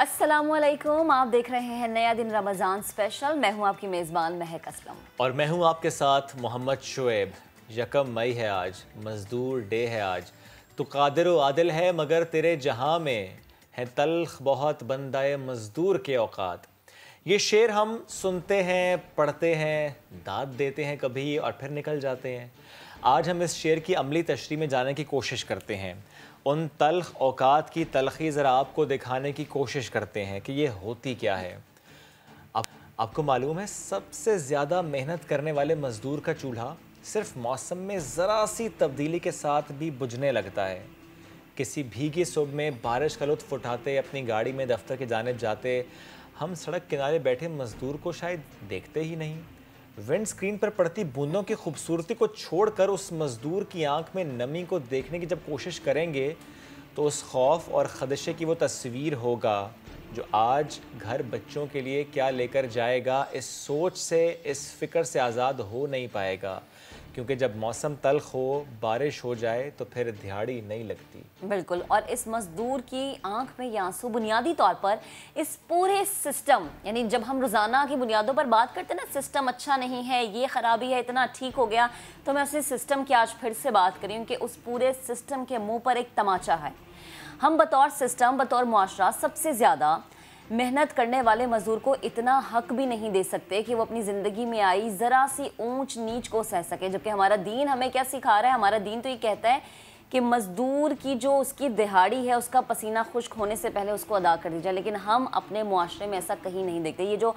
अस्सलामुअलैकुम, आप देख रहे हैं नया दिन रमज़ान स्पेशल। मैं हूं आपकी मेज़बान महक असलम और मैं हूं आपके साथ मोहम्मद शुएब। यकम मई है आज, मज़दूर डे है आज। तो कादिर व आदिल है मगर तेरे जहां में है तल्ख बहुत बंदाए मज़दूर के औकात। ये शेर हम सुनते हैं, पढ़ते हैं, दाद देते हैं कभी और फिर निकल जाते हैं। आज हम इस शेर की अमली तशरीह में जाने की कोशिश करते हैं। उन तल्ख औकात की तलखी ज़रा आपको दिखाने की कोशिश करते हैं कि ये होती क्या है। आपको मालूम है, सबसे ज़्यादा मेहनत करने वाले मज़दूर का चूल्हा सिर्फ मौसम में ज़रा सी तब्दीली के साथ भी बुझने लगता है। किसी भीगी सुबह में बारिश का लुत्फ़ उठाते अपनी गाड़ी में दफ्तर की जानिब जाते हम सड़क किनारे बैठे मज़दूर को शायद देखते ही नहीं। विंड स्क्रीन पर पड़ती बूंदों की खूबसूरती को छोड़कर उस मज़दूर की आंख में नमी को देखने की जब कोशिश करेंगे तो उस खौफ और ख़दशे की वो तस्वीर होगा जो आज घर बच्चों के लिए क्या लेकर जाएगा। इस सोच से, इस फ़िक्र से आज़ाद हो नहीं पाएगा, क्योंकि जब मौसम तल्ख हो, बारिश हो जाए तो फिर दिहाड़ी नहीं लगती। बिल्कुल। और इस मज़दूर की आंख में ये आंसू बुनियादी तौर पर इस पूरे सिस्टम, यानी जब हम रोज़ाना की बुनियादों पर बात करते हैं ना, सिस्टम अच्छा नहीं है, ये ख़राबी है, इतना ठीक हो गया, तो मैं उसी सिस्टम की आज फिर से बात करी हूँ कि उस पूरे सिस्टम के मुँह पर एक तमाचा है। हम बतौर सिस्टम, बतौर मुआशरा सबसे ज़्यादा मेहनत करने वाले मज़दूर को इतना हक भी नहीं दे सकते कि वो अपनी ज़िंदगी में आई ज़रा सी ऊंच नीच को सह सके। जबकि हमारा दीन हमें क्या सिखा रहा है? हमारा दीन तो ये कहता है कि मज़दूर की जो उसकी दिहाड़ी है, उसका पसीना खुश्क होने से पहले उसको अदा कर दी जाए। लेकिन हम अपने मुआशरे में ऐसा कहीं नहीं देखते। ये जो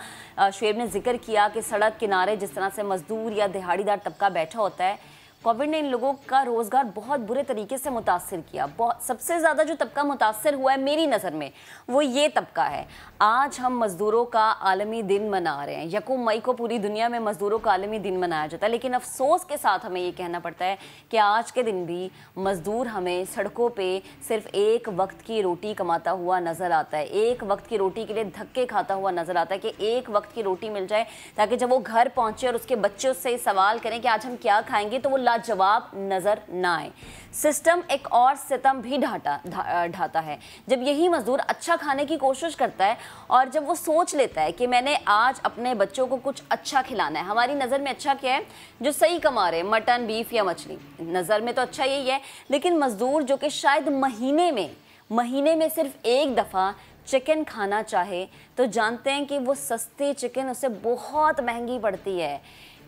शुएब ने जिक्र किया कि सड़क किनारे जिस तरह से मज़दूर या दिहाड़ीदार तबका बैठा होता है, कोविड ने इन लोगों का रोज़गार बहुत बुरे तरीके से मुतासिर किया। सबसे ज़्यादा जो तबका मुतासिर हुआ है मेरी नज़र में, वो ये तबका है। आज हम मज़दूरों का आलमी दिन मना रहे हैं। यकम मई को पूरी दुनिया में मज़दूरों का आलमी दिन मनाया जाता है, लेकिन अफसोस के साथ हमें ये कहना पड़ता है कि आज के दिन भी मज़दूर हमें सड़कों पर सिर्फ एक वक्त की रोटी कमाता हुआ नज़र आता है। एक वक्त की रोटी के लिए धक्के खाता हुआ नज़र आता है कि एक वक्त की रोटी मिल जाए ताकि जब वो घर पहुँचे और उसके बच्चे उससे सवाल करें कि आज हम क्या खाएंगे, तो वो जवाब नजर ना आए। सिस्टम एक और सितम भी ढाता है। जब यही मजदूर अच्छा खाने की कोशिश करता है और जब वो सोच लेता है कि मैंने आज अपने बच्चों को कुछ अच्छा खिलाना है। हमारी नज़र में अच्छा क्या है? जो सही कमा रहे, मटन, बीफ या मछली, नज़र में तो अच्छा यही है। लेकिन मजदूर जो कि शायद महीने में सिर्फ एक दफ़ा चिकन खाना चाहे, तो जानते हैं कि वो सस्ती चिकन उसे बहुत महंगी पड़ती है।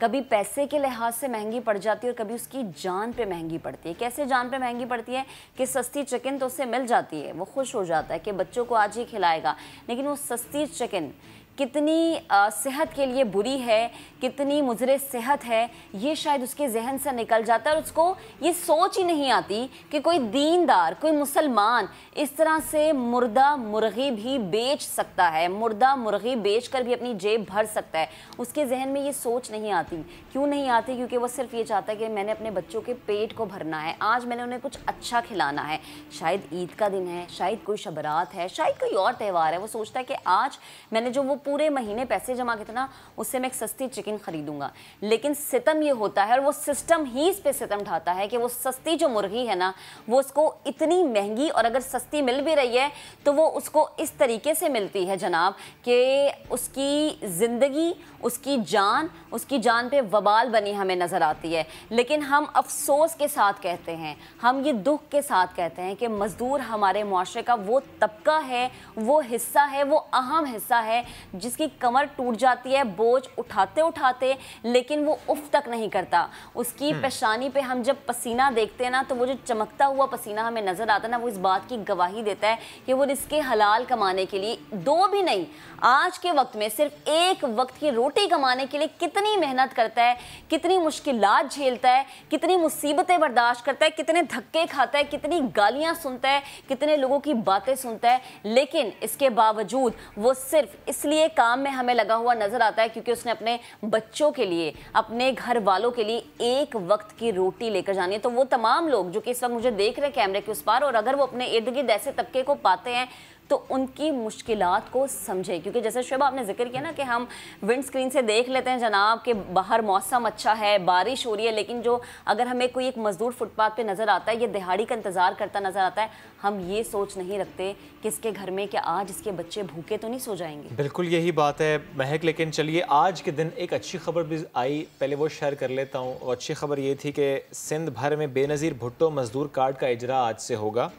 कभी पैसे के लिहाज से महंगी पड़ जाती है और कभी उसकी जान पे महंगी पड़ती है। कैसे जान पे महंगी पड़ती है कि सस्ती चिकन तो उससे मिल जाती है, वो खुश हो जाता है कि बच्चों को आज ही खिलाएगा, लेकिन वो सस्ती चिकन कितनी सेहत के लिए बुरी है, कितनी मुज़रे सेहत है, ये शायद उसके जहन से निकल जाता है। और उसको ये सोच ही नहीं आती कि कोई दीनदार, कोई मुसलमान इस तरह से मुर्दा मुर्गी भी बेच सकता है, मुर्दा मुर्गी बेचकर भी अपनी जेब भर सकता है। उसके जहन में ये सोच नहीं आती। क्यों नहीं आती? क्योंकि वो सिर्फ ये चाहता है कि मैंने अपने बच्चों के पेट को भरना है, आज मैंने उन्हें कुछ अच्छा खिलाना है। शायद ईद का दिन है, शायद कोई शबरात है, शायद कोई और त्यौहार है। वो सोचता है कि आज मैंने जो वो पूरे महीने पैसे जमा किए थे ना, उससे मैं एक सस्ती चिकन खरीदूंगा। लेकिन सितम ये होता है, और वो सिस्टम ही इस पे सितम ढाता है कि वो सस्ती जो मुर्गी है ना, वो उसको इतनी महंगी, और अगर सस्ती मिल भी रही है तो वो उसको इस तरीके से मिलती है जनाब कि उसकी ज़िंदगी, उसकी जान पे वबाल बनी हमें नज़र आती है। लेकिन हम अफसोस के साथ कहते हैं, हम ये दुख के साथ कहते हैं कि मज़दूर हमारे मुआशरे का वो तबका है, वो हिस्सा है, वो अहम हिस्सा है जिसकी कमर टूट जाती है बोझ उठाते उठाते, लेकिन वो उफ तक नहीं करता। उसकी पेशानी पे हम जब पसीना देखते हैं ना, तो वो जो चमकता हुआ पसीना हमें नज़र आता है ना, वो इस बात की गवाही देता है कि वो रिज़्क़े हलाल कमाने के लिए, दो भी नहीं, आज के वक्त में सिर्फ एक वक्त की रोटी कमाने के लिए कितनी मेहनत करता है, कितनी मुश्किलात झेलता है, कितनी मुसीबतें बर्दाश्त करता है, कितने धक्के खाता है, कितनी गालियां सुनता है, कितने लोगों की बातें सुनता है। लेकिन इसके बावजूद वो सिर्फ इसलिए काम में हमें लगा हुआ नजर आता है क्योंकि उसने अपने बच्चों के लिए, अपने घर वालों के लिए एक वक्त की रोटी लेकर जानी है। तो वो तमाम लोग जो कि इस वक्त मुझे देख रहे हैं कैमरे के उस पार, और अगर वो अपने इर्द गिर्द ऐसे तबके को पाते हैं तो उनकी मुश्किलात को समझें। क्योंकि जैसे शुभ आपने जिक्र किया ना कि हम विंड स्क्रीन से देख लेते हैं जनाब कि बाहर मौसम अच्छा है, बारिश हो रही है, लेकिन जो अगर हमें कोई एक मजदूर फुटपाथ पे नज़र आता है, ये दिहाड़ी का इंतज़ार करता नज़र आता है, हम ये सोच नहीं रखते कि इसके घर में कि आज इसके बच्चे भूखे तो नहीं सो जाएंगे। बिल्कुल यही बात है महक। लेकिन चलिए आज के दिन एक अच्छी खबर भी आई, पहले वो शेयर कर लेता हूँ। और अच्छी खबर ये थी कि सिंध भर में बेनज़ीर भुट्टो मज़दूर कार्ड का इजरा आज से होगा।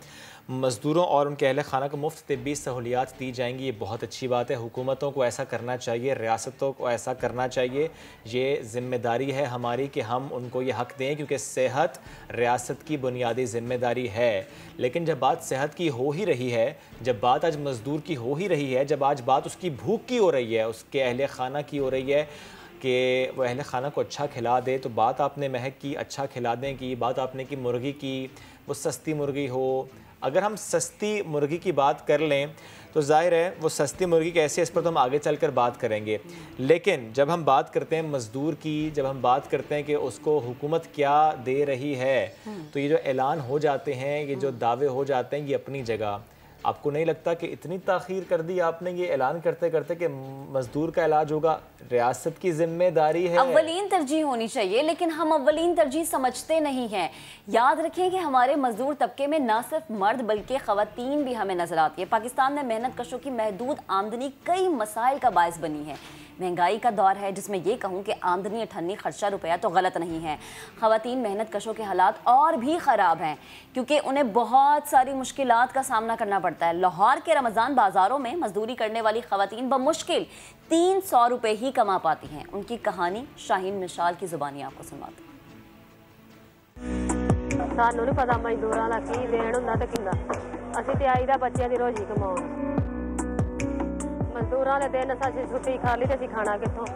मज़दूरों और उनके अहल खाना को मुफ्त तिब्बी सहूलियात दी जाएंगी। ये बहुत अच्छी बात है। हुकूमतों को ऐसा करना चाहिए, रियासतों को ऐसा करना चाहिए। ये ज़िम्मेदारी है हमारी कि हम उनको ये हक़ दें, क्योंकि सेहत रियासत की बुनियादी ज़िम्मेदारी है। लेकिन जब बात सेहत की हो ही रही है, जब बात आज मज़दूर की हो ही रही है, जब आज बात उसकी भूख की हो रही है, उसके अहल खाना की हो रही है कि वो अहल खाना को अच्छा खिला दे, तो बात आपने महक की अच्छा खिला दें की, बात आपने की मुर्गी की, वो सस्ती मुर्गी हो। अगर हम सस्ती मुर्गी की बात कर लें तो जाहिर है वो सस्ती मुर्गी कैसे, इस पर तो हम आगे चलकर बात करेंगे। लेकिन जब हम बात करते हैं मज़दूर की, जब हम बात करते हैं कि उसको हुकूमत क्या दे रही है, तो ये जो ऐलान हो जाते हैं, ये जो दावे हो जाते हैं, ये अपनी जगह। आपको नहीं लगता कि इतनी ताख़ीर कर दी आपने ये ऐलान करते करते कि मज़दूर का इलाज होगा, रियासत की जिम्मेदारी है। अव्वलीन तरजीह होनी चाहिए, लेकिन हम अव्वलीन तरजीह समझते नहीं हैं। याद रखें कि हमारे मजदूर तबके में ना सिर्फ मर्द बल्कि ख़वातीन भी हमें नजर आती है। पाकिस्तान में मेहनत कशों की महदूद आमदनी कई मसाइल का बायस बनी है। महंगाई का दौर है जिसमें यह कहूँ कि आमदनी 98 खर्चा रुपया तो गलत नहीं है। ख़वातीन मेहनत कशों के हालात और भी ख़राब हैं क्योंकि उन्हें बहुत सारी मुश्किलात का सामना करना पड़ता है। लाहौर के रमज़ान बाज़ारों में मजदूरी करने वाली ख़वातीन बमुश्किल 300 रुपये ही कमा पाती हैं। उनकी कहानी शाहीन मिशाल की ज़ुबानी आपको सुनाते हैं। सानू नहीं पता मजदूरों का की देन हुंदा ते किंदा, असीं ते आईदा बच्चों की रोजी कमाउण। मजदूरों ने दिन असीं छुट्टी खा ली ते असीं खाना कित्थों।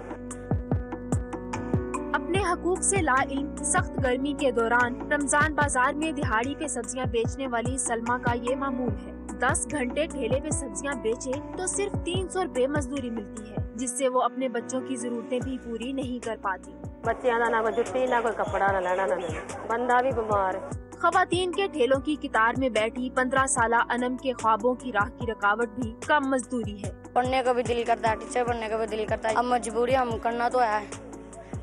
अपने हकूक से लाइल्म सख्त गर्मी के दौरान रमजान बाजार में दिहाड़ी पे सब्जियां बेचने वाली सलमा का ये मामूल है। 10 घंटे ठेले पे सब्जियां बेचे तो सिर्फ 300 रुपए मजदूरी मिलती है, जिससे वो अपने बच्चों की जरूरतें भी पूरी नहीं कर पाती। बच्चों का ना कोई जुत्ती, ना कोई कपड़ा, ना लेना ना देना, बंदा भी बीमार है। खवातीन के ठेलों की कतार में बैठी 15 साला अनम के ख्वाबों की राह की रुकावट भी कम मजदूरी है। पढ़ने का भी दिल करता है, टीचर बनने का भी दिल करता है, अब मजबूरी हम करना तो है।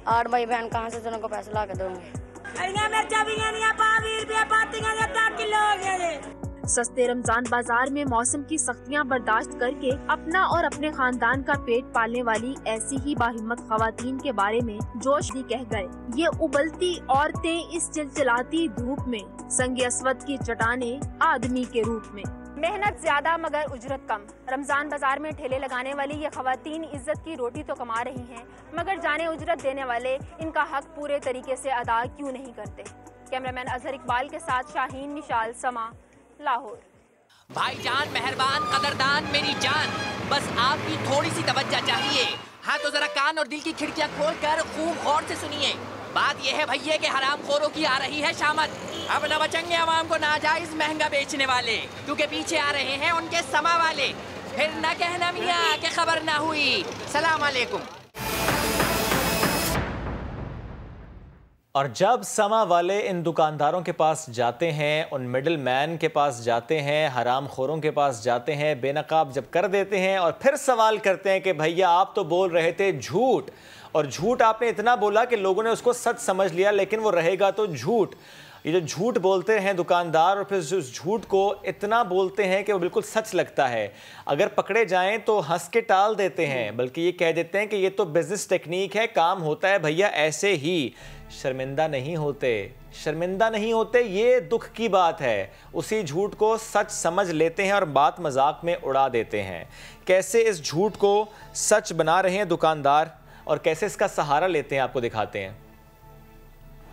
8 भाई बहन कहाँ से दोनों को पैसा ला के दूंगे। सस्ते रमजान बाजार में मौसम की सख्तियां बर्दाश्त करके अपना और अपने खानदान का पेट पालने वाली ऐसी ही बाहिम्मत खवातीन के बारे में जोश भी कह गए। ये उबलती औरतें इस चिलचिलाती धूप में संग अस्वद की चट्टाने आदमी के रूप में। मेहनत ज्यादा मगर उजरत कम। रमजान बाजार में ठेले लगाने वाली ये खवातीन इज्जत की रोटी तो कमा रही हैं, मगर जाने उजरत देने वाले इनका हक पूरे तरीके से अदा क्यों नहीं करते। कैमरामैन अजहर इकबाल के साथ शाहीन मिशाल, समा, लाहौर। भाईजान, मेहरबान, कदरदान, मेरी जान, बस आपकी थोड़ी सी तवज्जो चाहिए। हाँ तो जरा कान और दिल की खिड़कियाँ खोलकर खूब गौर से सुनिए। बात यह है भैया कि हराम खोरों की आ रही है शामत। अब न बचेंगे आवाम को नाजायज महंगा बेचने वाले, क्योंकि पीछे आ रहे हैं उनके समा वाले। फिर न कहना मियाँ कि खबर ना हुई। सलाम अलैकुम। और जब समा वाले इन दुकानदारों के पास जाते हैं, उन मिडिल मैन के पास जाते हैं, हराम खोरों के पास जाते हैं, बेनकाब जब कर देते हैं और फिर सवाल करते हैं कि भैया आप तो बोल रहे थे झूठ, और झूठ आपने इतना बोला कि लोगों ने उसको सच समझ लिया, लेकिन वो रहेगा तो झूठ। ये जो झूठ बोलते हैं दुकानदार और फिर उस झूठ को इतना बोलते हैं कि वो बिल्कुल सच लगता है। अगर पकड़े जाएं तो हंस के टाल देते हैं, बल्कि ये कह देते हैं कि ये तो बिजनेस टेक्निक है, काम होता है भैया ऐसे ही। शर्मिंदा नहीं होते, शर्मिंदा नहीं होते, ये दुख की बात है। उसी झूठ को सच समझ लेते हैं और बात मजाक में उड़ा देते हैं। कैसे इस झूठ को सच बना रहे हैं दुकानदार और कैसे इसका सहारा लेते हैं, आपको दिखाते हैं।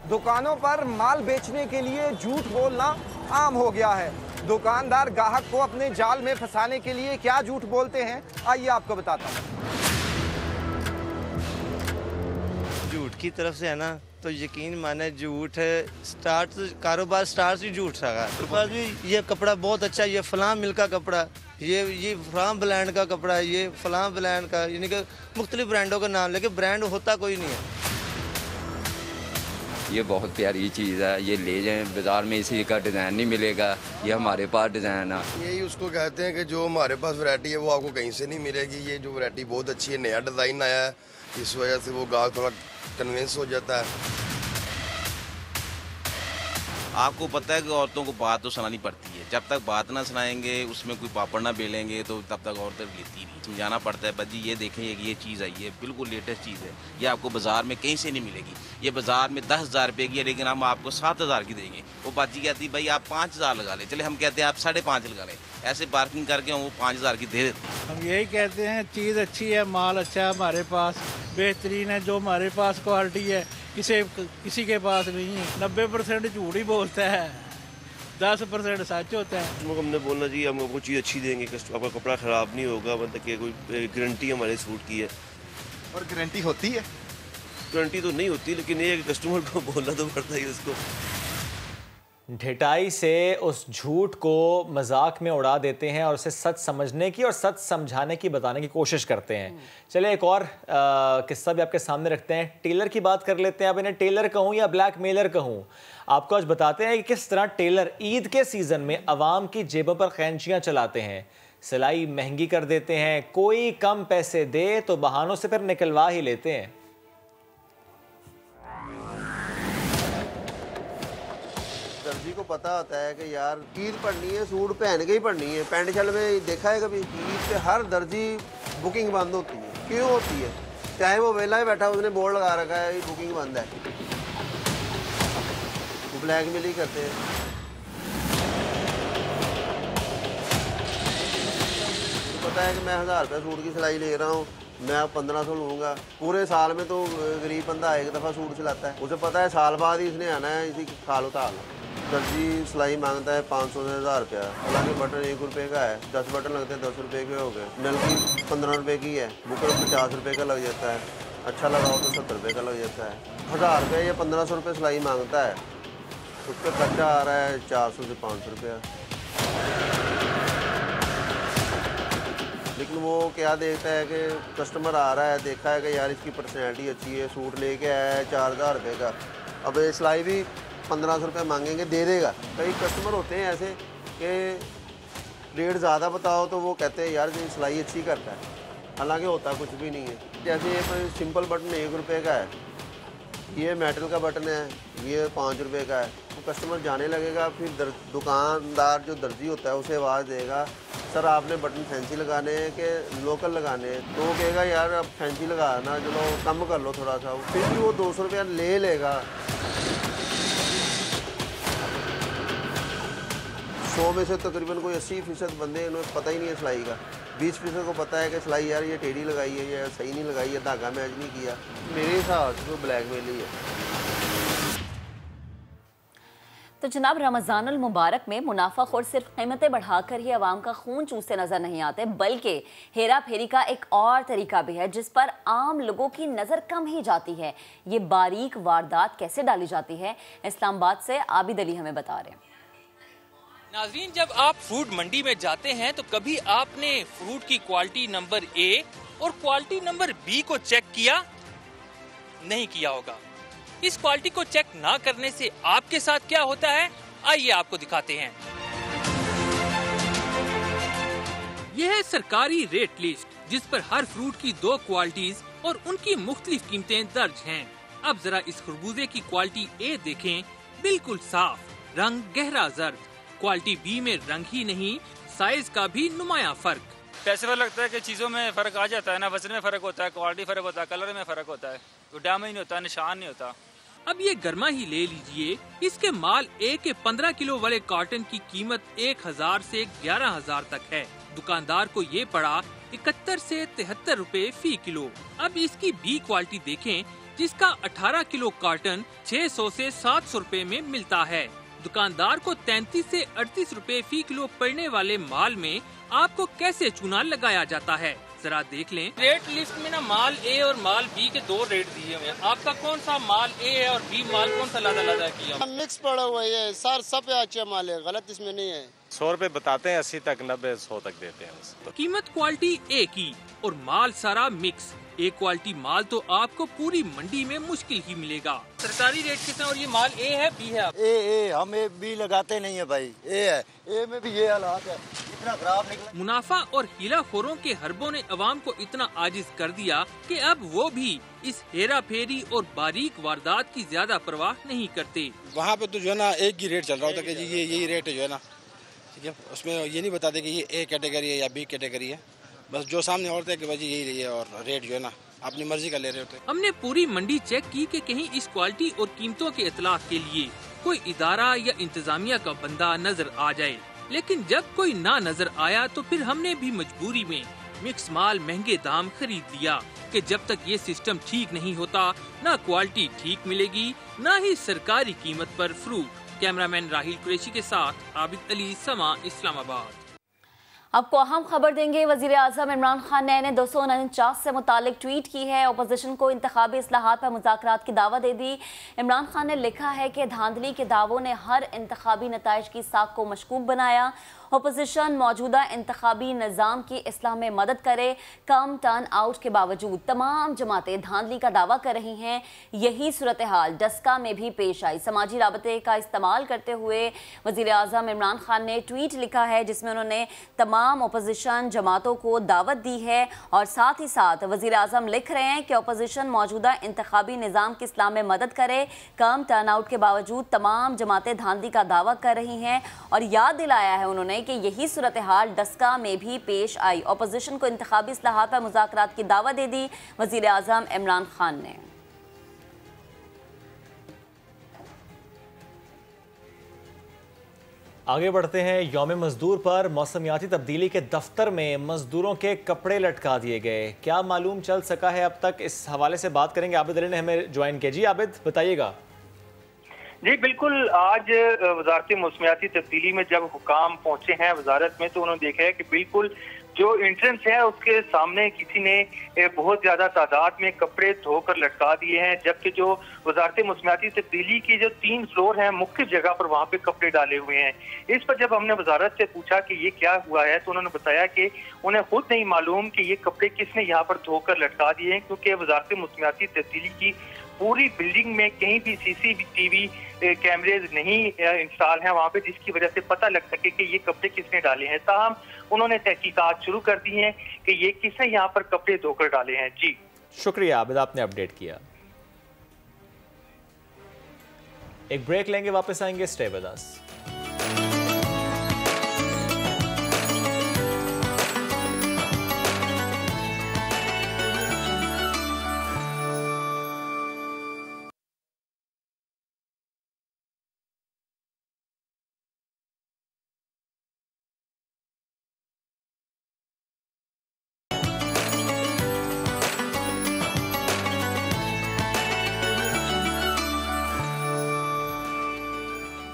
दुकानों पर माल बेचने के लिए झूठ बोलना आम हो गया है। दुकानदार ग्राहक को अपने जाल में फंसाने के लिए क्या झूठ बोलते हैं, आइए आपको बताता हूँ। झूठ की तरफ से है ना, तो यकीन माने झूठ कारोबार स्टार्ट ही झूठ रहा। तो पास भी ये कपड़ा बहुत अच्छा, ये फलां मिल का कपड़ा, ये फलां ब्रांड का कपड़ा है, ये फलां ब्रांड का, यानी कि मुख्तलिफ ब्रांडों का नाम, लेकिन ब्रांड होता कोई नहीं है। ये बहुत प्यारी चीज़ है, ये ले जाएं। बाज़ार में इसी का डिज़ाइन नहीं मिलेगा, ये हमारे पास डिज़ाइन है। यही उसको कहते हैं कि जो हमारे पास वैरायटी है वो आपको कहीं से नहीं मिलेगी। ये जो वैरायटी बहुत अच्छी है, नया डिज़ाइन आया है, इस वजह से वो गाहक थोड़ा कन्विंस हो जाता है। आपको पता है कि औरतों को बात तो सुनानी पड़ती है, जब तक बात ना सुनाएंगे, उसमें कोई पापड़ ना बेलेंगे तो तब तक औरतें लेती नहीं। समझाना पड़ता है, बजी ये देखें ये चीज़ आई है, बिल्कुल लेटेस्ट चीज़ है, ये आपको बाज़ार में कहीं से नहीं मिलेगी। ये बाज़ार में 10,000 रुपये की है, लेकिन हम आपको 7,000 की देंगे। वो बाजी कहती भाई आप 5,000 लगा लें, चले हम कहते हैं आप 5.5 लगा लें, ऐसे पार्किंग करके वो 5,000 की दे देते हैं। हम यही कहते हैं चीज़ अच्छी है, माल अच्छा है, हमारे पास बेहतरीन है, जो हमारे पास क्वालिटी है किसी के पास नहीं है। 90% झूठ ही बोलता है, 10% सच होता है। हमने बोलना चाहिए हम आपको चीज़ अच्छी देंगे, आपका कपड़ा ख़राब नहीं होगा, मतलब कि कोई गारंटी हमारे सूट की है। और गारंटी होती है? गारंटी तो नहीं होती, लेकिन ये कस्टमर को बोलना तो पड़ता ही उसको। ढिठाई से उस झूठ को मजाक में उड़ा देते हैं और उसे सच समझने की और सच समझाने की बताने की कोशिश करते हैं। चलिए एक और किस्सा भी आपके सामने रखते हैं। टेलर की बात कर लेते हैं। अब इन्हें टेलर कहूँ या ब्लैकमेलर कहूँ, आपको आज बताते हैं कि किस तरह टेलर ईद के सीज़न में अवाम की जेबों पर खैंचियाँ चलाते हैं, सिलाई महंगी कर देते हैं, कोई कम पैसे दे तो बहानों से फिर निकलवा ही लेते हैं। दर्जी को पता होता है कि यार ईद पढ़नी है, सूट पहन के ही पढ़नी है। पैंट शर्ट में देखा है कभी? ईद पे हर दर्जी बुकिंग बंद होती है। क्यों होती है? चाहे वो वेला ही बैठा, उसने बोर्ड लगा रखा है बुकिंग बंद है, वो ब्लैकमेल ही करते हैं। तो पता है कि मैं 1000 रुपये सूट की सिलाई ले रहा हूँ, मैं अब 1500 लूँगा। पूरे साल में तो गरीब बंदा एक दफ़ा सूट सिलाता है, उसे पता है साल बाद ही इसने आना है, इसी खाल उतार लो। दर्जी सिलाई मांगता है 500 से 1000 रुपया, हालांकि बटन 1 रुपये का है, 10 बटन लगते हैं 10 रुपये के हो गए। नलकी 15 रुपये की है, बुकर 50 रुपये का लग जाता है, अच्छा लगाओ तो 70 रुपये का लग जाता है। 1000 रुपये या 1500 रुपये सिलाई मांगता है, उस पर खर्चा आ रहा है 400 से 500 रुपया। लेकिन वो क्या देखता है कि कस्टमर आ रहा है, देखा है कि यार इसकी पर्सनैलिटी अच्छी है, सूट लेके आया है 4000 रुपये का, अब ये सिलाई भी 1500 रुपये मांगेंगे, दे देगा। कई कस्टमर होते हैं ऐसे कि रेट ज़्यादा बताओ तो वो कहते हैं यार ये सिलाई अच्छी करता है, हालांकि होता कुछ भी नहीं है। जैसे ये सिंपल बटन 1 रुपये का है, ये मेटल का बटन है, ये 5 रुपये का है, तो कस्टमर जाने लगेगा, फिर दुकानदार जो दर्जी होता है उसे आवाज़ देगा सर आपने बटन फैंसी लगाने हैं कि लोकल लगाने हैं, तो वो कहेगा यार अब फैंसी लगाना, चलो कम कर लो थोड़ा सा, फिर भी वो 200 रुपया ले लेगा। 100 में से तकरीबन कोई 80% बंदे उन्हें पता ही नहीं है सिलाई का, 20% को पता है कि सिलाई यार ये टेढ़ी लगाई है या सही नहीं लगाई है, धागा मैच नहीं किया। मेरे हिसाब से तो ब्लैकमेल ही है। तो जनाब रमज़ानुल मुबारक में मुनाफाखोर सिर्फ कीमतें बढ़ाकर ही अवाम का खून चूसते नजर नहीं आते, बल्कि हेरा फेरी का एक और तरीका भी है जिस पर आम लोगों की नज़र कम ही जाती है। ये बारीक वारदात कैसे डाली जाती है, इस्लामाबाद से आबिद अली हमें बता रहे हैं। नाजरीन, जब आप फ्रूट मंडी में जाते हैं तो कभी आपने फ्रूट की क्वालिटी नंबर ए और क्वालिटी नंबर बी को चेक किया? नहीं किया होगा। इस क्वालिटी को चेक ना करने से आपके साथ क्या होता है, आइए आपको दिखाते हैं। यह है सरकारी रेट लिस्ट जिस पर हर फ्रूट की 2 क्वालिटीज और उनकी मुख्तलिफ कीमतें दर्ज हैं। अब जरा इस खरबूजे की क्वालिटी ए देखें, बिल्कुल साफ, रंग गहरा जर्द। क्वालिटी बी में रंग ही नहीं, साइज का भी नुमाया फर्क। पैसे पर लगता है कि चीज़ों में फ़र्क आ जाता है ना, वजन में फ़र्क होता है, क्वालिटी फ़र्क होता है, कलर में फ़र्क होता है, तो डैमेज नहीं होता, निशान नहीं होता। अब ये गर्मा ही ले लीजिए, इसके माल ए के 15 किलो वाले कार्टन की कीमत 1000 से 11000 तक है। दुकानदार को ये पड़ा 71 से 73 रुपए फी किलो। अब इसकी बी क्वालिटी देखें जिसका 18 किलो कार्टन 600 से 700 रुपए में मिलता है। दुकानदार को 33 से 38 रुपए फी किलो पड़ने वाले माल में आपको कैसे चूना लगाया जाता है, जरा देख लें। रेट लिस्ट में ना माल ए और माल बी के 2 रेट दिए हुए हैं, आपका कौन सा माल ए है और बी माल कौन सा लादा किया? मिक्स पड़ा हुआ है सर, सब अच्छे माल है, गलत इसमें नहीं है। 100 रुपए बताते हैं, 80 तक 90 100 तक देते हैं। कीमत क्वालिटी ए की और माल सारा मिक्स, ए क्वालिटी माल तो आपको पूरी मंडी में मुश्किल ही मिलेगा। सरकारी रेट कितना और ये माल ए है बी है? ए हम ए बी लगाते नहीं है भाई, ए है, ए में भी ये हालात है, इतना खराब निकला। मुनाफा और हीलाखोरों के हरबों ने अवाम को इतना आजिज कर दिया कि अब वो भी इस हेरा फेरी और बारीक वारदात की ज्यादा परवाह नहीं करते। वहाँ पे तो जो है ना एक ही रेट चल रहा होता है कि जी ये यही रेट है जो है ना, ठीक है, उसमें ये नहीं बताते कि ये ए कैटेगरी है या बी कैटेगरी है, बस जो सामने औरत है कि भाई यही है और रेट जो है ना अपनी मर्जी का ले रहे होते हैं। हमने पूरी मंडी चेक की कि कहीं इस क्वालिटी और कीमतों के इतलाक के लिए कोई इदारा या इंतजामिया का बंदा नजर आ जाए, लेकिन जब कोई ना नजर आया तो फिर हमने भी मजबूरी में मिक्स माल महंगे दाम खरीद लिया कि जब तक ये सिस्टम ठीक नहीं होता ना क्वालिटी ठीक मिलेगी ना ही सरकारी कीमत पर फ्रूट। कैमरामैन राहिल कुरैशी के साथ आबिद अली, समा, इस्लामाबाद। आपको अहम खबर देंगे। वज़ीर आज़म इमरान खान ने 249 से मुतालिक ट्वीट की है। अपोजिशन को इंतखाबी इस्लाहात पर मुज़ाकरात की दावत दे दी। इमरान खान ने लिखा है कि धांधली के दावों ने हर इंतखाबी नताइज की साख को मशकूक बनाया। अपोजिशन मौजूदा इंतखाबी निज़ाम की इस्लाह में मदद करे। कम टर्न आउट के बावजूद तमाम जमातें धांधली का दावा कर रही हैं। यही सूरत हाल डस्का में भी पेश आई। समाजी राबते का इस्तेमाल करते हुए वज़ीर आज़म इमरान खान ने ट्वीट लिखा है जिसमें उन्होंने तमाम अपोजिशन जमातों को दावत दी है और साथ ही साथ वज़ीर आज़म लिख रहे हैं कि अपोजिशन मौजूदा इंतखाबी निज़ाम की इस्लाह में मदद करे। कम टर्न आउट के बावजूद तमाम जमातें धांधली का दावा कर रही हैं और याद दिलाया है उन्होंने कि यही सूरत हाल डस्का में भी पेश आई। अपोजिशन को इंतखाबी इस्लाहात पर मुज़ाकरात की दावत दे दी वज़ीर आज़म इमरान खान ने। आगे बढ़ते हैं। यौम मजदूर पर मौसमियाती तब्दीली के दफ्तर में मजदूरों के कपड़े लटका दिए गए। क्या मालूम चल सका है अब तक, इस हवाले से बात करेंगे। आबिद अली ने हमें ज्वाइन किया। जी आबिद, बताइएगा। जी बिल्कुल, आज वजारत मौसमियाती तब्दीली में जब हुकाम पहुंचे हैं वजारत में तो उन्होंने देखा है कि बिल्कुल जो एंट्रेंस है उसके सामने किसी ने बहुत ज्यादा तादाद में कपड़े धोकर लटका दिए हैं, जबकि जो वजारत मौसमियाती तब्दीली की जो 3 फ्लोर हैं मुख्तलिफ जगह पर वहाँ पे कपड़े डाले हुए हैं। इस पर जब हमने वजारत से पूछा कि ये क्या हुआ है तो उन्होंने बताया कि उन्हें खुद नहीं मालूम कि ये कपड़े किसने यहाँ पर धोकर लटका दिए हैं, क्योंकि वजारत मौसमियाती तब्दीली की पूरी बिल्डिंग में कहीं भी CCTV कैमरेज नहीं इंस्टॉल हैं वहाँ पे, जिसकी वजह से पता लग सके कि ये कपड़े किसने डाले हैं। ताहम उन्होंने तहकीकात शुरू कर दी हैं कि ये किसने यहाँ पर कपड़े धोकर डाले हैं। जी शुक्रिया आबिद, आपने अपडेट किया। एक ब्रेक लेंगे, वापस आएंगे। Stay with us.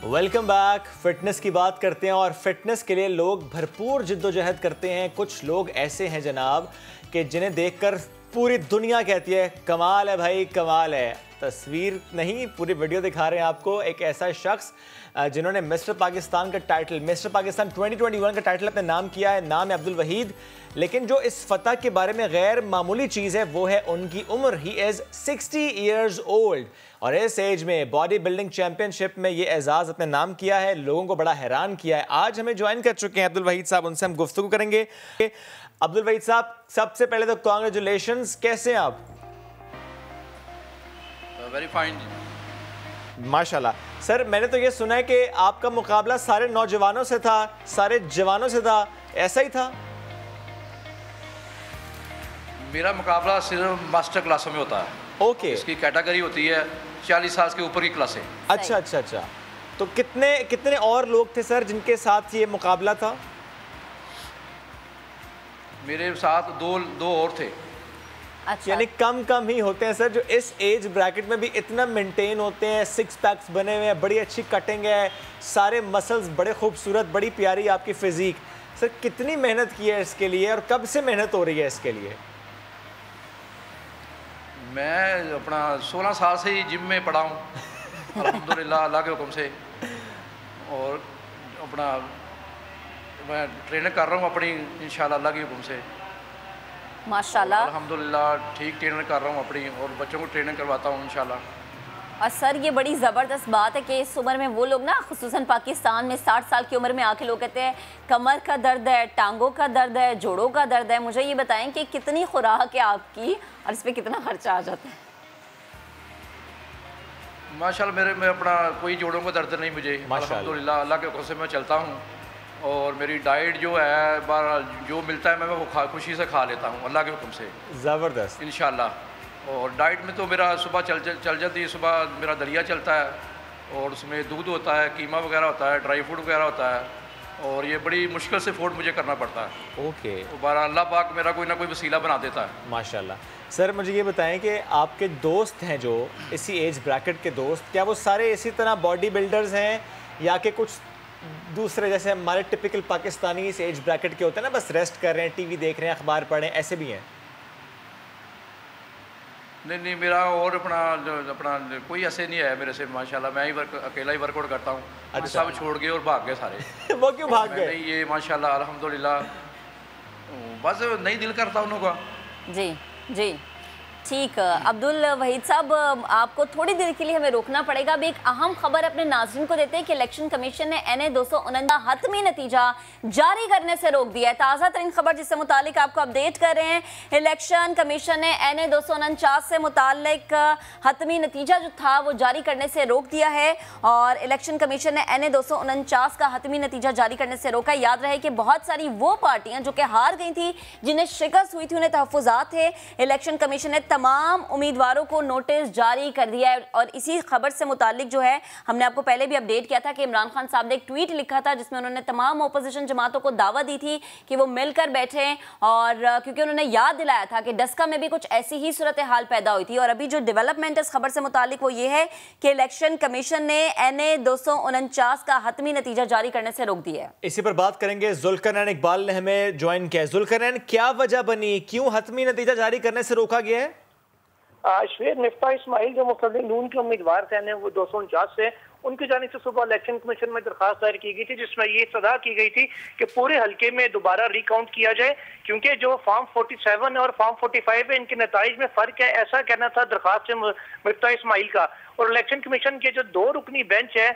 Welcome back. Fitness की बात करते हैं और फिटनेस के लिए लोग भरपूर जिद्दोजहद करते हैं। कुछ लोग ऐसे हैं जनाब कि जिन्हें देखकर पूरी दुनिया कहती है कमाल है भाई, कमाल है। तस्वीर नहीं, पूरी वीडियो दिखा रहे हैं आपको। एक ऐसा शख्स जिन्होंने मिस्टर पाकिस्तान का टाइटल, मिस्टर पाकिस्तान 2021 का टाइटल अपने नाम किया है। नाम है अब्दुल वहीद, लेकिन जो इस फतह के बारे में गैर मामूली चीज़ है वो है उनकी उम्र। ही इज़ 60 ईयर्स ओल्ड और इस एज में बॉडी बिल्डिंग चैंपियनशिप में ये एजाज़ अपने नाम किया है। लोगों को बड़ा हैरान किया है। आज हमें ज्वाइन कर चुके हैं अब्दुल वहीद साहब, उनसे हम गुफ्तगू करेंगे। अब्दुल वहीद साहब, सबसे पहले तो कांग्रेचुलेशंस, कैसे हैं आप? Very fine. माशाल्लाह। सर, मैंने तो ये सुना है कि आपका मुकाबला सारे नौजवानों से था, सारे जवानों से था, ऐसा ही था? मेरा मुकाबला सिर्फ मास्टर क्लासों में होता है। ओके। इसकी कैटेगरी होती है 40 साल के ऊपर की क्लासें। अच्छा अच्छा अच्छा। तो कितने और लोग थे सर जिनके साथ ये मुकाबला था? मेरे साथ दो और थे। अच्छा। यानी कम ही होते हैं सर जो इस एज ब्रैकेट में भी इतना मेंटेन होते हैं। 6 पैक्स बने हुए हैं, बड़ी अच्छी कटिंग है, सारे मसल्स बड़े खूबसूरत, बड़ी प्यारी आपकी फिजिक। सर कितनी मेहनत की है इसके लिए और कब से मेहनत हो रही है इसके लिए? मैं अपना 16 साल से ही जिम में पड़ा हूँ अल्हम्दुलिल्लाह अल्लाह के हुक्म से, और अपना मैं ट्रेनिंग कर रहा हूँ अपनी इंशाल्लाह अल्लाह के हुक्म से। माशाल्लाह। अल्हम्दुलिल्लाह ठीक ट्रेनर कर रहा हूँ अपनी, और बच्चों को ट्रेनिंग करवाता हूँ इंशाल्लाह। और सर ये बड़ी ज़बरदस्त बात है कि इस उम्र में वो लोग ना, खुसूसन पाकिस्तान में 60 साल की उम्र में आके लोग कहते हैं कमर का दर्द है, टांगों का दर्द है, जोड़ों का दर्द है। मुझे ये बताएं कि कितनी खुराक है आपकी और इस पर कितना खर्चा आ जाता है? माशाल्लाह मेरे में अपना कोई जोड़ों का दर्द नहीं मुझे, अल्हम्दुलिल्लाह अल्लाह के हुक्म से मैं चलता हूँ। और मेरी डाइट जो है बार जो मिलता है मैं वो खुशी से खा लेता हूँ अल्लाह के हुक्म से। ज़बरदस्त इंशाल्लाह। और डाइट में तो मेरा सुबह चल जाती है, सुबह मेरा दलिया चलता है और उसमें दूध होता है, कीमा वगैरह होता है, ड्राई फ्रूट वगैरह होता है, और ये बड़ी मुश्किल से फूड मुझे करना पड़ता है। ओके। बारह अल्लाह पाक मेरा कोई ना कोई वसीला बना देता है। माशाल्लाह। सर मुझे ये बताएं कि आपके दोस्त हैं जो इसी एज ब्रैकेट के दोस्त, क्या वो सारे इसी तरह बॉडी बिल्डर्स हैं या कि कुछ दूसरे जैसे हमारे टिपिकल पाकिस्तानी इस एज ब्रैकेट के होते हैं ना, बस रेस्ट कर रहे हैं, टीवी देख रहे हैं, अखबार पढ़ रहे हैं, ऐसे भी हैं? नहीं मेरा और अपना कोई ऐसे नहीं है मेरे से माशाल्लाह। मैं ही अकेला ही वर्कआउट करता हूँ। अच्छा। सब छोड़ गए और भाग गए सारे। वो क्यों भाग गए? नहीं ये माशाल्लाह अल्हम्दुलिल्लाह बस नहीं दिल करता उन लोगों का। जी जी ठीक। अब्दुल वहीद साहब, आपको थोड़ी देर के लिए हमें रोकना पड़ेगा। अब एक अहम खबर अपने नाज़रीन को देते हैं कि इलेक्शन कमीशन ने NA 249 हतमी नतीजा जारी करने से रोक दिया है। ताज़ा तरीन खबर जिससे मुतालिक आपको अपडेट कर रहे हैं, इलेक्शन कमीशन ने NA 249 से मुतालिक हतमी नतीजा जो था वो जारी करने से रोक दिया है। और इलेक्शन कमीशन ने NA 249 का हतमी नतीजा जारी करने से रोका। याद रहे कि बहुत सारी वो पार्टियां जो कि हार गई थी, जिन्हें शिकस्त हुई थी, उन्हें तहफ़्फ़ुज़ात थे। इलेक्शन कमीशन ने तमाम उम्मीदवारों को नोटिस जारी कर दिया है। और इसी खबर से मुतालिक जो है हमने आपको पहले भी अपडेट किया था कि इमरान खान साहब ने एक ट्वीट लिखा था जिसमें उन्होंने तमाम अपोजिशन जमातों को दावत दी थी कि वो मिलकर बैठें, और क्योंकि उन्होंने याद दिलाया था कि डस्का में भी कुछ ऐसी ही सूरत हाल पैदा हुई थी। और अभी जो डेवलपमेंट इस खबर से मुतालिक वो ये है कि इलेक्शन कमीशन ने NA 249 का हतमी नतीजा जारी करने से रोक दिया है। इसी पर बात करेंगे। जुल्करनैन इकबाल ने हमें ज्वाइन किया। जुल्करनैन, क्या वजह बनी, क्यों हतमी नतीजा जारी करने से रोका गया है? श्वेत मिफ्ता इस्माइल जो मुस्तकिल नून के उम्मीदवार थे वो 249 से, उनकी जानिब से सुबह इलेक्शन कमीशन में दरखास्त दायर की गई थी जिसमें ये सदा की गई थी कि पूरे हल्के में दोबारा रिकाउंट किया जाए, क्योंकि जो फॉर्म 47 और फॉर्म 45 है इनके नताइज में फर्क है, ऐसा कहना था दरखास्त से मिफ्ता इस्माइल का। और इलेक्शन कमीशन के जो 2 रुकनी बेंच है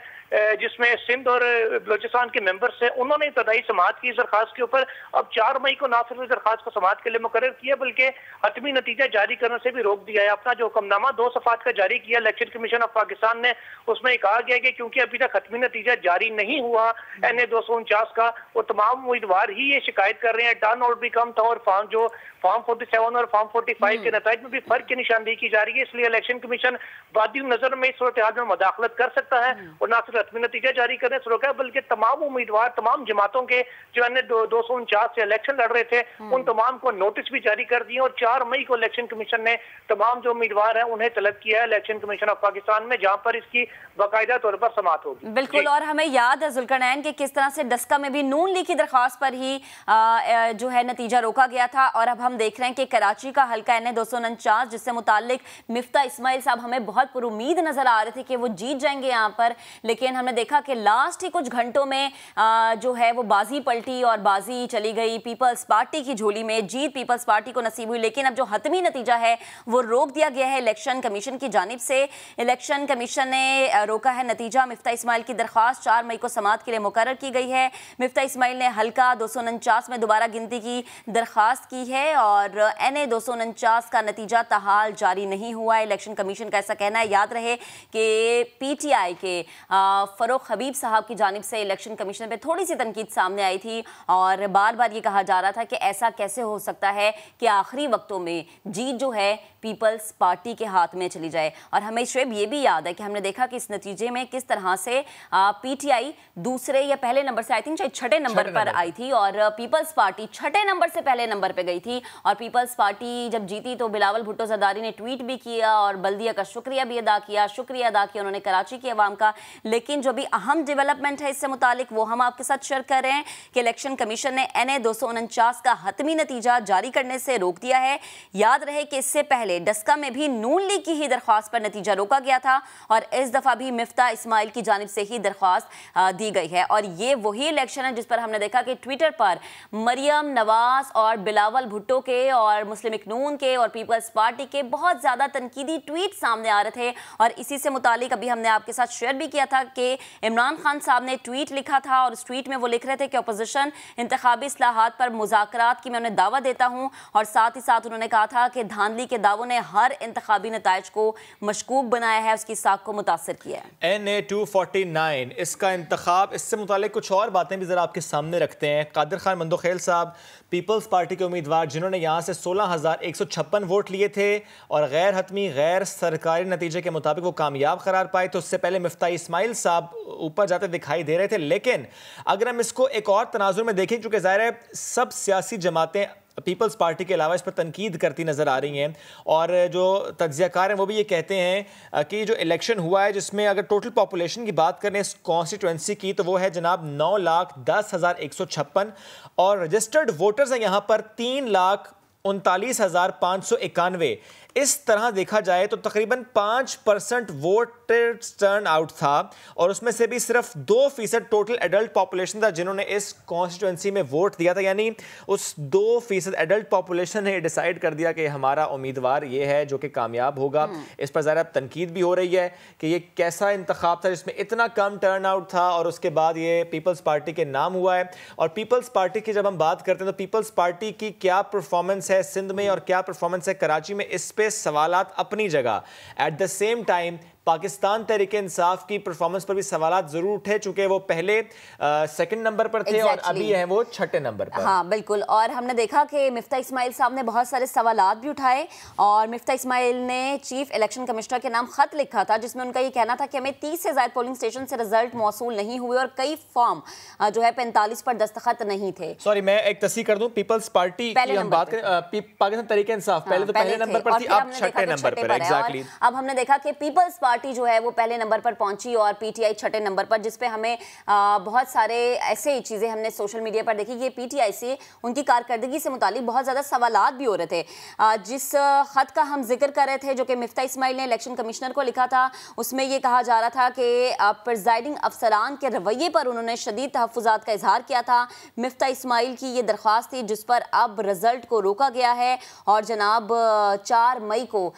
जिसमें सिंध और बलोचिस्तान के मेंबर्स हैं, उन्होंने इब्तदाई समाअत की इस दरखास्त के ऊपर। अब 4 मई को ना सिर्फ इस दरखास्त को समाअत के लिए मुकर्रर किया बल्कि हतमी नतीजा जारी करने से भी रोक दिया है। अपना जो हुक्मनामा 2 सफ़ात का जारी किया इलेक्शन कमीशन ऑफ पाकिस्तान ने, उसमें कहा गया कि क्योंकि अभी तक हतमी नतीजा जारी नहीं हुआ NA 249 का, वो तमाम उम्मीदवार ही ये शिकायत कर रहे हैं टर्न आउट भी कम था और फॉर्म 47 और फॉर्म 45 के नताइज में भी फर्क की निशानदेही की जा रही है। इसलिए इलेक्शन कमीशन वादी नजर में इस सूरत हाल में मदाखलत कर सकता है और ना सिर्फ हतमी नतीजा जारी करने से रोका है बल्कि तमाम उम्मीदवार, तमाम जमातों के जो NA 249 से इलेक्शन लड़ रहे थे उन तमाम को नोटिस भी जारी कर दिए। और 4 मई को इलेक्शन कमीशन ने तमाम जो उम्मीदवार हैं उन्हें तलब किया है इलेक्शन कमीशन ऑफ पाकिस्तान में, जहाँ पर इसकी बाकायदा तौर पर समाअत होगी। बिल्कुल। और हमें याद है जुल्करनैन के किस तरह से डस्का में भी नून लीग की दरख्वास्त पर ही जो है नतीजा रोका गया था। और अब हम देख रहे हैं कि कराची का हल्का NA 249 जिससे मुतालिक मिफ्ता इस्माइल साहब हमें बहुत पुरुमीद नजर आ रहे थे कि वो जीत जाएंगे यहाँ पर, लेकिन हमने देखा कि लास्ट ही कुछ घंटों में जो है वो बाजी पलटी और बाजी चली गई पीपल्स पार्टी की झोली में। जीत पीपल्स पार्टी को नसीब हुई, लेकिन अब जो हतमी नतीजा है वो रोक दिया गया है इलेक्शन कमीशन की जानिब से। इलेक्शन कमीशन ने रोका है नतीजा। मिफ्ता इस्माइल की दरख्वास्त 4 मई को समाअत के लिए मुकर्रर की गई है। मिफ्ता इस्माइल ने हल्का 249 में दोबारा गिनती की दरख्वास्त की है और NA 249 का नतीजा ताहाल जारी नहीं हुआ है। इलेक्शन कमीशन का ऐसा कहना है। याद रहे कि PTI के फरोख हबीब साहब की जानिब से इलेक्शन कमीशन पे थोड़ी सी तनकीद सामने आई थी और बार बार ये कहा जा रहा था कि ऐसा कैसे हो सकता है कि आखिरी वक्तों में जीत जो है पीपल्स पार्टी के हाथ में चली जाए। और हमें शुएब ये भी याद है कि हमने देखा कि इस नतीजे में किस तरह से PTI दूसरे या पहले नंबर से, आई थिंक शायद 6ठे नंबर पर आई थी और पीपल्स पार्टी 6ठे नंबर से पहले नंबर पे गई थी। और पीपल्स पार्टी जब जीती तो बिलावल भुट्टो जरदारी ने ट्वीट भी किया और बल्दिया का शुक्रिया भी अदा किया, शुक्रिया अदा किया उन्होंने कराची की आवाम का। लेकिन जो भी अहम डेवलपमेंट है इससे मुतालिक वो हम आपके साथ शेयर कर रहे हैं कि इलेक्शन कमीशन ने NA 249 का हतमी नतीजा जारी करने से रोक दिया है। याद रहे कि इससे पहले डस्का में भी नून लीग की ही दरख्वास्त पर नतीजा रोका गया था और इस दफा भी मिफ्ता इस्माइल की जानिब से ही दरख्वास्त दी गई है। और ये वही इलेक्शन है जिस पर हमने देखा कि ट्विटर पर मरियम नवाज और बिलावल भुट्टो भुट्टो के और मुस्लिम लीग नून के और पीपल्स पार्टी के बहुत ज़्यादा तनकीदी ट्वीट सामने आ रहे थे। और इसी से मुतालिक अभी हमने आपके साथ शेयर भी किया था कि इमरान खान साहब ने ट्वीट लिखा था और उस ट्वीट में वो लिख रहे थे कि अपोजिशन इंतखाबी इस्लाहात पर मुज़ाकरात की मैं उन्हें दावा देता हूँ। और साथ ही साथ उन्होंने कहा था कि धांधली के दावों ने हर इंतखाबी नताइज को मशकूक बनाया है, उसकी साख को मुतासर किया है। NA 249 इसका इंतखाब, इससे मुतालिक कुछ और बातें भी ज़रा आपके सामने रखते हैं। कादिर खान मंदोखेल साहब पीपल्स पार्टी के उम्मीदवार जिन्होंने यहाँ से 16,156 वोट लिए थे और गैर हतमी गैर सरकारी नतीजे के मुताबिक वो कामयाब करार पाए, तो उससे पहले मिफ्ता इस्माइल साहब ऊपर जाते दिखाई दे रहे थे। लेकिन अगर हम इसको एक और तनाजुर में देखें, चूँकि ज़ाहिर है सब सियासी जमातें पीपल्स पार्टी के अलावा इस पर तनकीद करती नज़र आ रही हैं और जो तज्ज़ियाकार हैं वो भी ये कहते हैं कि जो इलेक्शन हुआ है जिसमें अगर टोटल पॉपुलेशन की बात करें इस कॉन्स्टिट्यूंसी की तो वो है जनाब 9,10,156 और रजिस्टर्ड वोटर्स हैं यहाँ पर 3,39,591। इस तरह देखा जाए तो तकरीबन 5% वोटर्स टर्न आउट था और उसमें से भी सिर्फ 2% टोटल एडल्ट पॉपुलेशन था जिन्होंने इस कॉन्स्टिट्यूंसी में वोट दिया था। यानी उस 2% एडल्ट पॉपुलेशन ने डिसाइड कर दिया कि हमारा उम्मीदवार ये है जो कि कामयाब होगा। इस पर ज़रा तनकीद भी हो रही है कि ये कैसा इंतखाब था जिसमें इतना कम टर्न आउट था और उसके बाद ये पीपल्स पार्टी के नाम हुआ है। और पीपल्स पार्टी की जब हम बात करते हैं तो पीपल्स पार्टी की क्या परफॉर्मेंस है सिंध में और क्या परफॉर्मेंस है कराची में, इस पे सवालात अपनी जगह। At the same time Pakistan Tehreek Insaf की परफॉर्मेंस पर भी सवालात जरूर उठे, चूंकि वो पहले सेकंड नंबर पर थे और अभी हैं वो छठे नंबर पर। हाँ बिल्कुल, और हमने देखा कि मिफ्ता इस्माइल साहब ने बहुत सारे सवालात भी उठाए और मिफ्ता इस्माइल ने चीफ इलेक्शन कमिश्नर के नाम खत लिखा था जिसमें उनका ये कहना था कि हमें 30 से ज़्यादा पोलिंग स्टेशन से रिजल्ट मौसूल नहीं हुए और कई फॉर्म जो है 45 पर दस्तखत नहीं थे। सॉरी, मैं एक तस्दीक कर दूं, पीपल्स पार्टी की हम बात करें, पाकिस्तान तहरीक इंसाफ पहले तो पहले नंबर पर थी, अब छठे नंबर पर। एग्जैक्टली, अब हमने देखा कि पीपल्स पार्टी जो है वो पहले नंबर पर पहुंची और पीटीआई छठे नंबर पर, जिस पे हमें बहुत सारे ऐसे चीजें हमने सोशल मीडिया पर देखी कि पीटीआई से उनकी कारकर्दगी से मुतालिक बहुत ज्यादा सवालात भी हो रहे थे। जिस खत का हम जिक्र कर रहे थे जो कि मिफ्ता इस्माइल ने इलेक्शन कमिश्नर को लिखा था, उसमें यह कहा जा रहा था कि प्रिजाइडिंग अफसरान के रवैये पर उन्होंने शदीद तहफ़्फ़ुज़ात का इजहार किया था। मिफ्ता इस्माइल की ये दरख्वास्त थी जिस पर अब रिजल्ट को रोका गया है और जनाब 4 मई को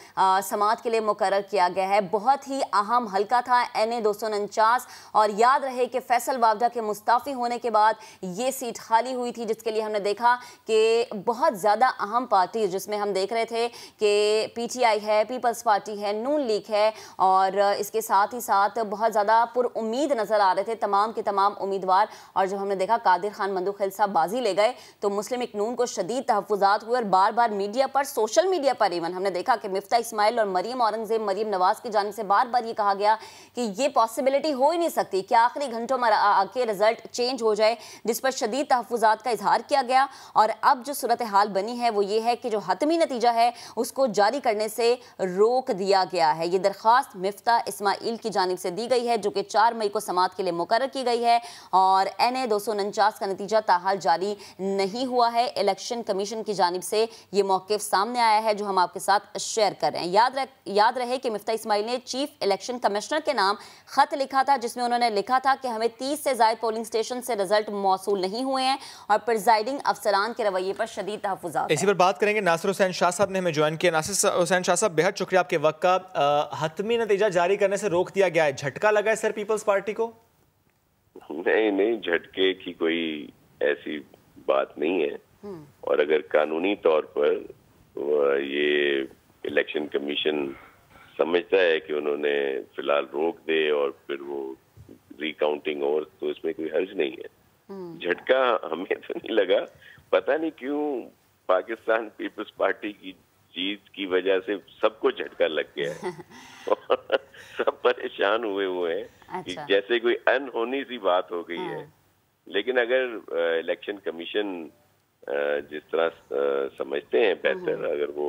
समाअत के लिए मुकर्रर किया गया है। बहुत ही अहम हल्का था NA 249 और याद रहे कि फैसल वावडा के मुस्ताफ़ी होने के बाद ये सीट खाली हुई थी, जिसके लिए हमने देखा कि बहुत ज़्यादा अहम पार्टी जिसमें हम देख रहे थे कि पीटीआई है, पीपल्स पार्टी है, नून लीग है और इसके साथ ही साथ बहुत ज़्यादा पुरउम्मीद नज़र आ रहे थे तमाम के तमाम उम्मीदवार। और जब हमने देखा कादिर खान मंदोखेल साहब बाजी ले गए तो मुस्लिम लीग नून को शदीद तहफ़्फ़ुज़ात हुए और बार बार मीडिया पर, सोशल मीडिया पर इवन हमने देखा कि मिफ्ता इस्माइल और मरीम औरंगज़ेब, मरीम नवाज़ की जानिब से बार बार ये कहा गया कि ये पॉसिबिलिटी हो ही नहीं सकती कि आखिरी घंटों में आके रिजल्ट चेंज हो जाए, जिस पर शदीद तहफ़्फ़ुज़ात का इजहार किया गया। और अब जो सूरत हाल बनी है वो ये है कि जो हतमी नतीजा है उसको जारी करने से रोक दिया गया है। ये दरख्वास्त मिफ्ता इस्माइल की जानिब से दी गई है जो कि 4 मई को समाअत के लिए मुकर्रर की गई है और NA 249 का नतीजा ताहाल जारी नहीं हुआ है। इलेक्शन कमीशन की जानिब से ये मौक़िफ़ सामने आया है जो हम आपके साथ शेयर कर रहे हैं। याद रहे कि मिफ्ता इस्माइल ने चीफ इलेक्शन कमिश्नर के नाम खत लिखा था जिसमें उन्होंने लिखा था कि हमें 30 से ज़्यादा पोलिंग स्टेशन से रिजल्ट मौसूल नहीं हुए हैं और प्रिजाइडिंग अफसरान के रवैये पर शदीद तहफ़्फ़ुज़ात। इसी पर बात करेंगे। नासिर हुसैन शाह साहब ने हमें ज्वाइन किया। नासिर हुसैन शाह साहब, बेहद शुक्रिया आपके वक्त का। हतमी नतीजा जारी करने से रोक दिया गया है, झटका लगा है सर पीपल्स पार्टी को? नहीं, झटके की कोई ऐसी बात नहीं है और अगर कानूनी तौर पर ये इलेक्शन कमीशन समझता है कि उन्होंने फिलहाल रोक दे और फिर वो रिकाउंटिंग और, तो इसमें कोई हर्ज नहीं है। झटका हमें तो नहीं लगा, पता नहीं क्यों पाकिस्तान पीपल्स पार्टी की जीत की वजह से सबको झटका लग गया है सब परेशान हुए हैं कि जैसे कोई अनहोनी सी बात हो गई है। लेकिन अगर इलेक्शन कमीशन जिस तरह समझते हैं बेहतर, अगर वो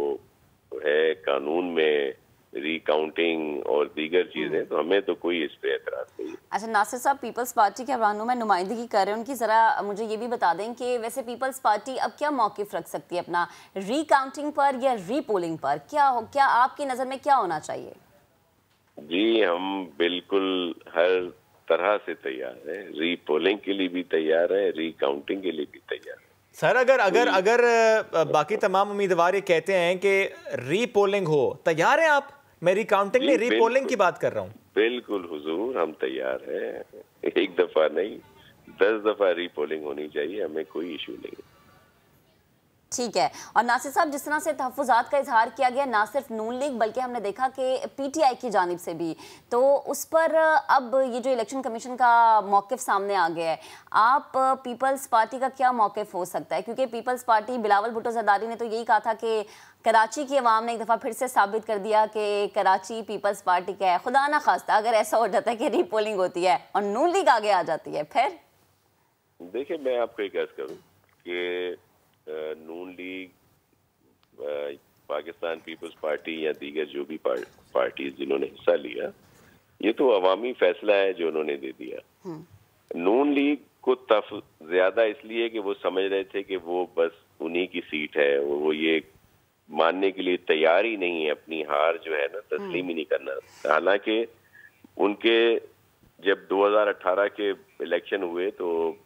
है कानून में रिकाउंटिंग और दीगर चीजें, तो हमें तो कोई इस पे एतराज नहीं है। अच्छा नासिर साहब, पीपल्स पार्टी के रहनुमा नुमाइंदगी कर रहे हैं, उनकी जरा मुझे ये भी बता दें कि वैसे पीपल्स पार्टी अब क्या मौक़िफ़ रख सकती है अपना, रिकाउंटिंग पर या रीपोलिंग पर? क्या आपकी नज़र में क्या होना चाहिए? जी, हम बिल्कुल हर तरह से तैयार हैं, रीपोलिंग के लिए भी तैयार है, रिकाउंटिंग के लिए भी तैयार है। सर अगर बाकी तमाम उम्मीदवार ये कहते हैं कि रीपोलिंग हो, तैयार हैं आप? मैं रिकाउंटिंग नहीं, रीपोलिंग की बात कर रहा हूँ। बिल्कुल हुजूर, हम तैयार हैं। एक दफा नहीं 10 दफा रीपोलिंग होनी चाहिए, हमें कोई इशू नहीं है। ठीक है। और नासिर साहब, जिस तरह से तहफ़्फ़ुज़ात का इजहार किया गया ना सिर्फ नून लीग बल्कि हमने देखा कि पीटीआई की जानिब से भी, तो उस पर अब ये जो इलेक्शन कमीशन का मौक़िफ़ सामने आ गया है, आप पीपल्स पार्टी का क्या मौक़िफ़ हो सकता है? क्योंकि पीपल्स पार्टी बिलावल भुट्टो ज़रदारी ने तो यही कहा था कि कराची की अवाम ने एक दफ़ा फिर से साबित कर दिया कि कराची पीपल्स पार्टी का है। खुदा ना खास्ता अगर ऐसा हो जाता है कि रीपोलिंग होती है और नून लीग आगे आ जाती है, फिर देखिए, मैं आपको एक अर्ज करूँ कि नून लीग, पाकिस्तान पीपल्स पार्टी या दीगर जो भी पार्टीज जिन्होंने हिस्सा लिया, ये तो अवामी फैसला है जो उन्होंने दे दिया। नून लीग को ज्यादा इसलिए कि वो समझ रहे थे कि वो बस उन्हीं की सीट है, वो ये मानने के लिए तैयार ही नहीं है, अपनी हार जो है ना तस्लीम ही नहीं करना। हालांकि उनके जब 2018 के इलेक्शन हुए तो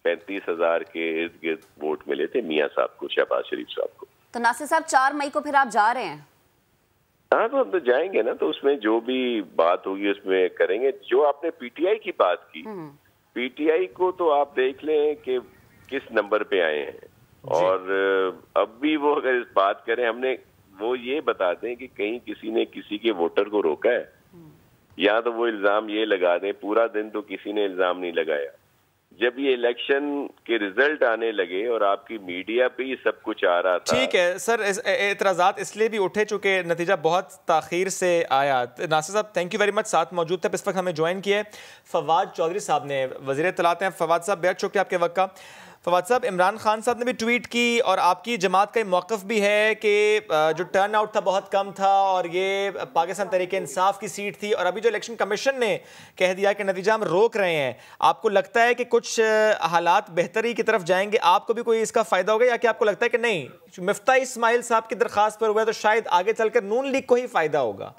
35,000 के इर्द गिर्द वोट मिले थे मियां साहब को, शहबाज शरीफ साहब को। तो नासिर साहब 4 मई को फिर आप जा रहे हैं? हाँ, तो हम तो जाएंगे ना, तो उसमें जो भी बात होगी उसमें करेंगे। जो आपने पीटीआई की बात की, पीटीआई को तो आप देख लें कि किस नंबर पे आए हैं, और अब भी वो अगर इस बात करें, हमने वो ये बता दें कि कहीं किसी ने किसी के वोटर को रोका है, या तो वो इल्जाम ये लगा दें। पूरा दिन तो किसी ने इल्जाम नहीं लगाया। जब ये इलेक्शन के रिजल्ट आने लगे और आपकी मीडिया पे ही सब कुछ आ रहा था। ठीक है सर, एतराज़ात इसलिए भी उठे चुके नतीजा बहुत ताख़ीर से आया। नासिर साहब थैंक यू वेरी मच, साथ मौजूद थे, इस वक्त हमें ज्वाइन किया है फवाद चौधरी साहब ने, वज़ीर इत्तलात हैं। फवाद साहब बेहद शुक्रिया आपके वक्त का। फवाद साहब, इमरान खान साहब ने भी ट्वीट की और आपकी जमात का मौक़िफ़ भी है कि जो टर्न आउट था बहुत कम था और ये पाकिस्तान तहरीक इंसाफ की सीट थी, और अभी जो इलेक्शन कमीशन ने कह दिया कि नतीजा हम रोक रहे हैं, आपको लगता है कि कुछ हालात बेहतरी की तरफ जाएंगे? आपको भी कोई इसका फ़ायदा होगा, या कि आपको लगता है कि नहीं, मिफ्ता इस्माइल साहब की दरख्वास्त पर हुआ तो शायद आगे चलकर नून लीग को ही फ़ायदा होगा?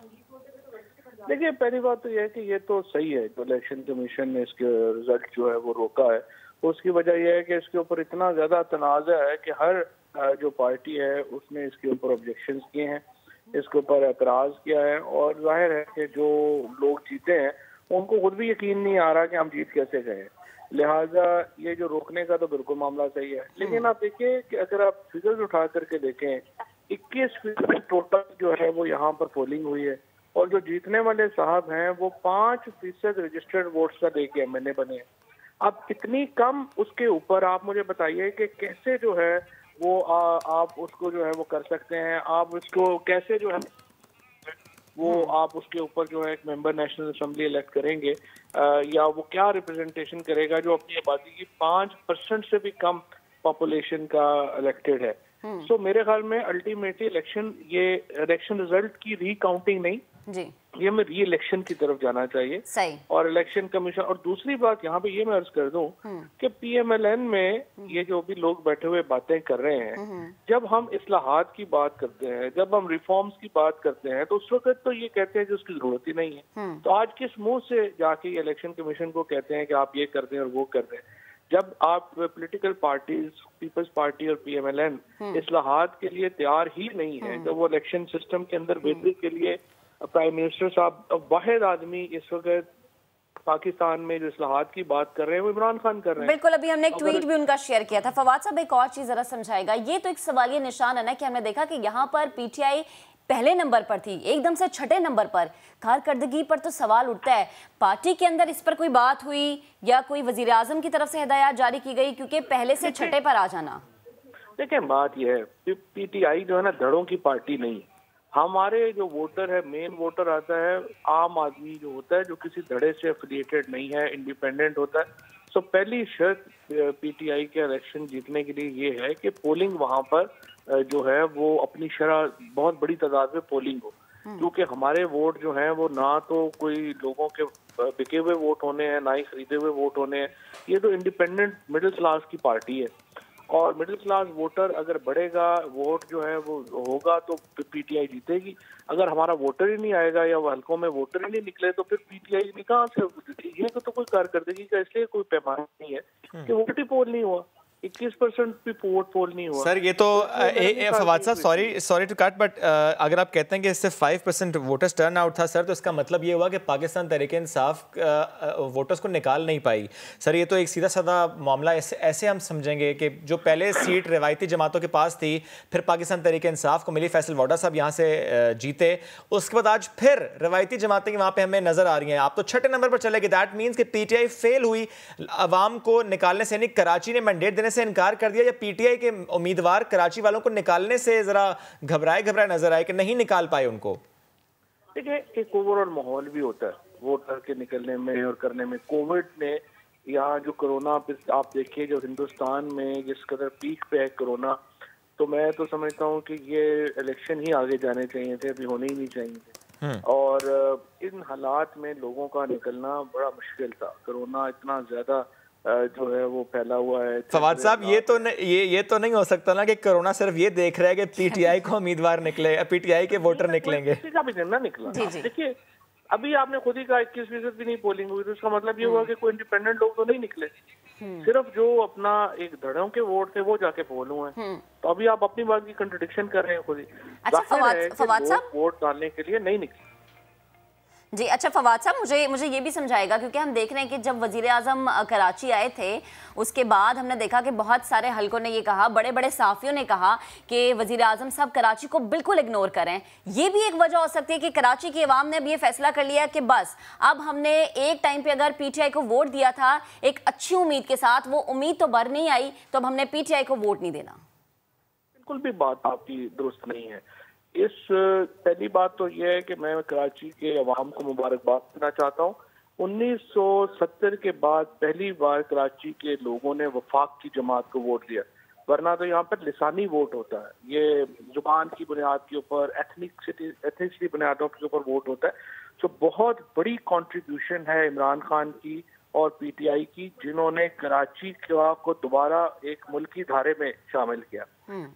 देखिए, पहली बात तो यह है कि ये तो सही है, तो इलेक्शन कमीशन ने इसके रिजल्ट जो है वो रोका है। उसकी वजह यह है कि इसके ऊपर इतना ज्यादा तनाज़ा है कि हर जो पार्टी है उसने इसके ऊपर ऑब्जेक्शंस किए हैं, इसके ऊपर एतराज़ किया है, और जाहिर है कि जो लोग जीते हैं उनको खुद भी यकीन नहीं आ रहा कि हम जीत कैसे गए। लिहाजा ये जो रोकने का तो बिल्कुल मामला सही है, लेकिन आप देखिए कि अगर आप फिगर्स उठा करके देखें, 21% टोटल जो है वो यहाँ पर पोलिंग हुई है, और जो जीतने वाले साहब हैं वो 5% रजिस्टर्ड वोट्स का लेके एमएनए बने हैं। अब कितनी कम उसके ऊपर आप मुझे बताइए कि कैसे जो है वो आप उसको जो है वो कर सकते हैं, आप उसको कैसे जो है वो आप उसके ऊपर जो है एक मेंबर नेशनल असेंबली इलेक्ट करेंगे, या वो क्या रिप्रेजेंटेशन करेगा जो अपनी आबादी की 5% से भी कम पॉपुलेशन का इलेक्टेड है। सो मेरे ख्याल में अल्टीमेटली इलेक्शन रिजल्ट की रीकाउंटिंग नहीं जी, ये हमें री इलेक्शन की तरफ जाना चाहिए। सही। और इलेक्शन कमीशन, और दूसरी बात यहाँ पे ये मैं अर्ज कर दूं कि पीएमएलएन में ये जो भी लोग बैठे हुए बातें कर रहे हैं, जब हम इस्लाहात की बात करते हैं, जब हम रिफॉर्म्स की बात करते हैं, तो उस वक्त तो ये कहते हैं कि उसकी जरूरत ही नहीं है। तो आज किस मुंह से जाके इलेक्शन कमीशन को कहते हैं कि आप ये कर दें और वो कर दें? जब आप पॉलिटिकल पार्टीज, पीपल्स पार्टी और पीएमएलएन इस्लाहात के लिए तैयार ही नहीं है, जब वो इलेक्शन सिस्टम के अंदर बेहतरी के लिए प्राइम मिनिस्टर साहब वाहिद आदमी इस वक्त पाकिस्तान में जो इस्लाहात की बात कर रहे हैं वो इमरान खान कर रहे हैं। बिल्कुल, अभी हमने एक ट्वीट भी उनका शेयर किया था। फवाद साहब एक और चीज जरा समझाएगा, ये तो एक सवालिया निशान है ना कि हमने देखा कि यहाँ पर पीटीआई पहले नंबर पर थी, एकदम से छठे नंबर पर। कारकर्दगी पर तो सवाल उठता है, पार्टी के अंदर इस पर कोई बात हुई या कोई वजीर आजम की तरफ से हिदायत जारी की गई, क्योंकि पहले से छठे पर आ जाना? देखिए, बात यह है पीटीआई जो है ना धड़ों की पार्टी नहीं। हमारे जो वोटर है, मेन वोटर आता है आम आदमी जो होता है, जो किसी धड़े से एफिलिएटेड नहीं है, इंडिपेंडेंट होता है। सो पहली शर्त पीटीआई के इलेक्शन जीतने के लिए ये है कि पोलिंग वहां पर जो है वो अपनी शरह बहुत बड़ी तादाद में पोलिंग हो, क्योंकि हमारे वोट जो हैं वो ना तो कोई लोगों के बिके हुए वोट होने हैं, ना ही खरीदे हुए वोट होने हैं। ये तो इंडिपेंडेंट मिडिल क्लास की पार्टी है, और मिडिल क्लास वोटर अगर बढ़ेगा, वोट जो है वो होगा, तो पीटीआई जीतेगी। अगर हमारा वोटर ही नहीं आएगा या वो हल्कों में वोटर ही नहीं निकले, तो फिर पीटीआई कहाँ से? ये तो कोई कारकर्दगी का इसलिए कोई पैमाना नहीं है कि वोट ही पोल नहीं हुआ। 21% भी वोट पोल नहीं हुआ। सर ये तो फवाद साहब सॉरी टू कट, बट अगर आप कहते हैं कि इससे 5% वोटर्स टर्न आउट था सर, तो इसका मतलब ये हुआ कि पाकिस्तान तहरीक-ए-इंसाफ वोटर्स को निकाल नहीं पाई। सर ये तो एक सीधा साधा मामला, ऐसे हम समझेंगे कि जो पहले सीट रवायती जमातों के पास थी, फिर पाकिस्तान तहरीक-ए-इंसाफ को मिली, फैसल वाडा साहब यहाँ से जीते, उसके बाद आज फिर रवायती जमातें वहाँ पे हमें नजर आ रही हैं। आप तो छठे नंबर पर चले गए। दैट मीन्स कि पीटीआई फेल हुई अवाम को निकालने से। नहीं, कराची ने मैंडेट देने से इनकार कर दिया, या पीटीआई के उम्मीदवार कराची वालों को निकालने से जरा घबराए नजर आए कि नहीं निकाल पाए उनको? देखिए, एक ओवरऑल माहौल भी होता है वोटर के निकलने में और करने में। कोविड ने यहाँ जो कोरोना पे आप देखिए, जो हिंदुस्तान में जिस कदर पीक पे है कोरोना, तो मैं तो समझता हूँ कि ये इलेक्शन ही आगे जाने चाहिए थे, अभी होने ही नहीं चाहिए थे। और इन हालात में लोगों का निकलना बड़ा मुश्किल था। कोरोना इतना ज्यादा जो है वो फैला हुआ है। फवाद साहब ये तो नहीं हो सकता ना कि कोरोना सिर्फ ये देख रहा है कि पीटीआई को उम्मीदवार निकले, पीटीआई के वोटर निकलेंगे। किसी का भी झंडा निकला। देखिए, अभी आपने खुद ही कहा 21% भी नहीं पोलिंग हुई, तो इसका मतलब ये हुआ कि कोई इंडिपेंडेंट लोग तो नहीं निकले। सिर्फ जो अपना एक धड़ों के वोट थे वो जाके पोल हुए हैं। तो अभी आप अपनी बात की कंट्रडिक्शन कर रहे हैं खुद ही। अच्छा फवाद साहब, वोट डालने के लिए नहीं निकले। जी अच्छा फवाद साहब, मुझे ये भी समझाएगा, क्योंकि हम देख रहे हैं कि जब वजीर आजम कराची आए थे उसके बाद हमने देखा कि बहुत सारे हलकों ने ये कहा, बड़े बड़े साफियों ने कहा कि वजीर आजम साहब कराची को बिल्कुल इग्नोर करें। ये भी एक वजह हो सकती है कि कराची की आवाम ने अब ये फैसला कर लिया कि बस अब हमने एक टाइम पे अगर पीटीआई को वोट दिया था एक अच्छी उम्मीद के साथ, वो उम्मीद तो बर नहीं आई, तो अब हमने पीटीआई को वोट नहीं देना। बिल्कुल भी बात आपकी दुरुस्त नहीं है। पहली बात तो यह है कि मैं कराची के अवाम को मुबारकबाद देना चाहता हूँ। 1970 के बाद पहली बार कराची के लोगों ने वफाक की जमात को वोट दिया, वरना तो यहाँ पर लिसानी वोट होता है। ये जुबान की बुनियाद के ऊपर, एथनिसिटी बुनियादों के ऊपर वोट होता है। तो बहुत बड़ी कंट्रीब्यूशन है इमरान खान की और पीटीआई की, जिन्होंने कराची को दोबारा एक मुल्की धारे में शामिल किया।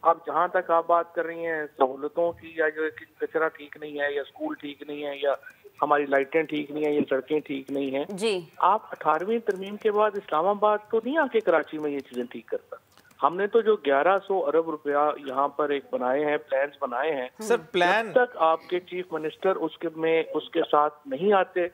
अब जहां तक आप बात कर रही हैं सहूलतों की, या जो कचरा ठीक नहीं है, या स्कूल ठीक नहीं है, या हमारी लाइटें ठीक नहीं है, या सड़कें ठीक नहीं है जी, आप 18वीं तरमीम के बाद इस्लामाबाद तो नहीं आके कराची में ये चीजें ठीक करता। हमने तो जो 1100 अरब रुपया यहाँ पर एक बनाए हैं, प्लान्स बनाए हैं सर, प्लान जब तक आपके चीफ मिनिस्टर उसके साथ नहीं आते,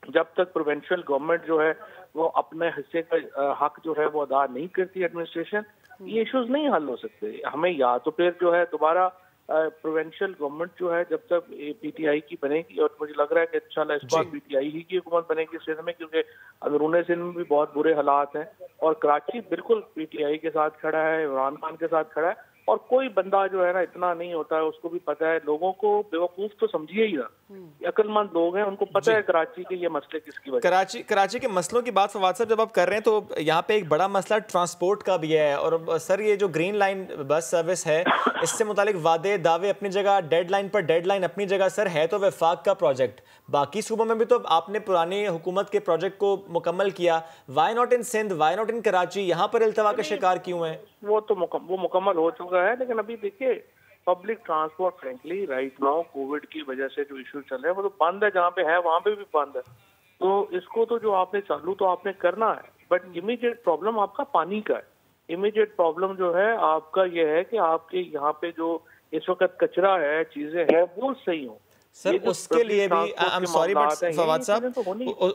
जब तक प्रोविंशियल गवर्नमेंट जो है वो अपने हिस्से का हक जो है वो अदा नहीं करती एडमिनिस्ट्रेशन, ये इश्यूज नहीं हल हो सकते। हमें या तो फिर जो है दोबारा प्रोविंशियल गवर्नमेंट जो है जब तक पीटीआई की बनेगी, और मुझे लग रहा है कि इंशाल्लाह इस बार पीटीआई ही की हुकूमत बनेगी सिंध में, क्योंकि अंदरूनी सिंध में भी बहुत बुरे हालात हैं और कराची बिल्कुल पीटीआई के साथ खड़ा है, इमरान खान के साथ खड़ा है। और कोई बंदा जो है ना इतना नहीं होता है, उसको भी पता है, लोगों को बेवकूफ तो समझिए ही ना, अक्लमंद लोग हैं, उनको पता है कराची के ये मसले किसकी वजह। कराची के मसलों की बात फवाद साहब जब आप कर रहे हैं तो यहाँ पे एक बड़ा मसला ट्रांसपोर्ट का भी है। और सर ये जो ग्रीन लाइन बस सर्विस है, इससे मुतालिक वादे दावे अपनी जगह, डेडलाइन पर डेडलाइन अपनी जगह। सर है तो वफाक का प्रोजेक्ट, बाकी सूबों में भी तो आपने पुरानी हुकूमत के प्रोजेक्ट को मुकम्मल किया। Why not in Sindh, why not in Karachi? यहाँ पर इल्तवा का शिकार क्यों है? वो मुकम्मल हो चुका है, लेकिन अभी देखिए public transport frankly right now Covid की वजह से जो इशू चल रहे हैं वो तो बंद है, जहाँ पे है वहाँ पे भी बंद है। तो इसको तो जो आपने चालू तो आपने करना है, बट इमीडिएट प्रॉब्लम आपका पानी का है। इमीडिएट प्रॉब्लम जो है आपका ये है कि आपके यहाँ पे जो इस वक्त कचरा है, चीजें हैं, वो सही हो। सर उसके लिए भी I am sorry but Fawad साहब,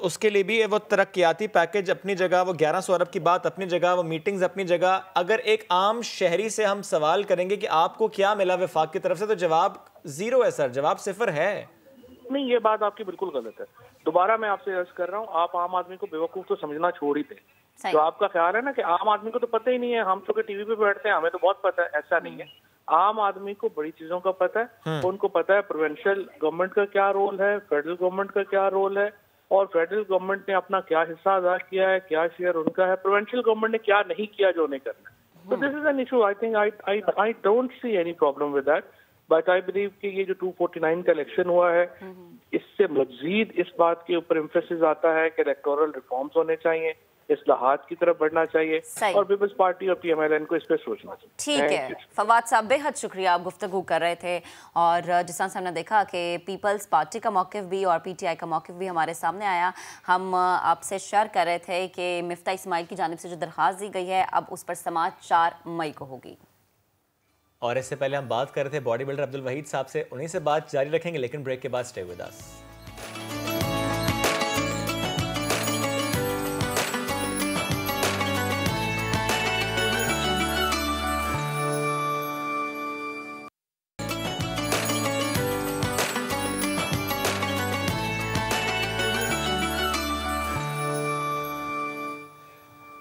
उसके लिए भी वो तरक्याती पैकेज अपनी जगह, वो 1100 अरब की बात अपनी जगह, वो मीटिंग्स अपनी जगह। अगर एक आम शहरी से हम सवाल करेंगे कि आपको क्या मिला वफाक की तरफ से, तो जवाब जीरो है सर, जवाब सिफर है। नहीं, ये बात आपकी बिल्कुल गलत है। दोबारा मैं आपसे अर्ज कर रहा हूँ, आप आम आदमी को बेवकूफ तो समझना छोड़ ही दें। जो आपका ख्याल है ना कि आम आदमी को तो पता ही नहीं है, हम तो टीवी पे बैठते हैं हमें तो बहुत पता है, ऐसा नहीं है। आम आदमी को बड़ी चीजों का पता है। उनको पता है प्रोविंशियल गवर्नमेंट का क्या रोल है, फेडरल गवर्नमेंट का क्या रोल है, और फेडरल गवर्नमेंट ने अपना क्या हिस्सा अदा किया है, क्या शेयर उनका है, प्रोविंशियल गवर्नमेंट ने क्या नहीं किया जो उन्हें करना है। तो this is an issue. I think I don't see any problem with that, but I believe कि ये जो 249 का इलेक्शन हुआ है, इससे मजीद इस बात के ऊपर एम्फेसिस आता है कि इलेक्टोरल रिफॉर्म्स होने चाहिए, इस्लाहात की तरफ बढ़ना चाहिए और पीपल्स पार्टी और PMLN को इस पर सोचना चाहिए। ठीक है फवाद साहब, बेहद शुक्रिया, आप गुफ्तगू कर रहे थे और जिस तरह से हमने देखा कि पीपल्स पार्टी का मौक़िफ़ भी और PTI का मौक़िफ़ भी हमारे सामने आया। हम आपसे शेयर कर रहे थे कि मिफ्ता इस्माइल की जानिब से जो दरख्वास्त दी गई है अब उस पर समाअत 4 मई को होगी। और इससे पहले हम बात कर रहे थे बॉडी बिल्डर अब्दुल वहीद साहब से, उन्हीं से बात जारी रखेंगे लेकिन ब्रेक के बाद stay with us.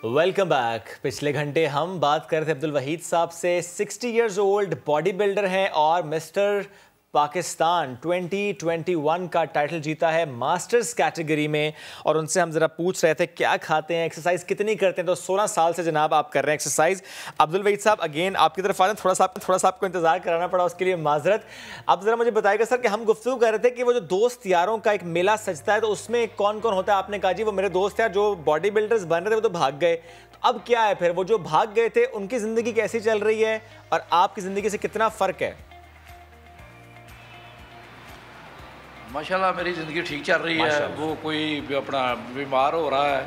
Welcome back. पिछले घंटे हम बात कर रहे थे अब्दुल वहीद साहब से। 60 इयर्स ओल्ड बॉडी बिल्डर हैं और मिस्टर पाकिस्तान 2021 का टाइटल जीता है मास्टर्स कैटेगरी में। और उनसे हम ज़रा पूछ रहे थे क्या खाते हैं, एक्सरसाइज कितनी करते हैं। तो 16 साल से जनाब आप कर रहे हैं एक्सरसाइज। अब्दुल वहीद साहब अगेन आपकी तरफ आ रहे हैं, थोड़ा सा आपको इंतज़ार कराना पड़ा, उसके लिए माजरत। आप ज़रा मुझे बताइएगा सर कि हम गुफ्तगू कर रहे थे कि वो जो दोस्त यारों का एक मेला सजता है तो उसमें कौन कौन होता है। आपने कहा जी वो मेरे दोस्त यार जो बॉडी बिल्डर्स बन रहे थे वो तो भाग गए, तो अब क्या है फिर? वो जो भाग गए थे उनकी ज़िंदगी कैसी चल रही है और आपकी ज़िंदगी से कितना फ़र्क है? माशाल्लाह मेरी ज़िंदगी ठीक चल रही है। वो कोई भी अपना बीमार हो रहा है,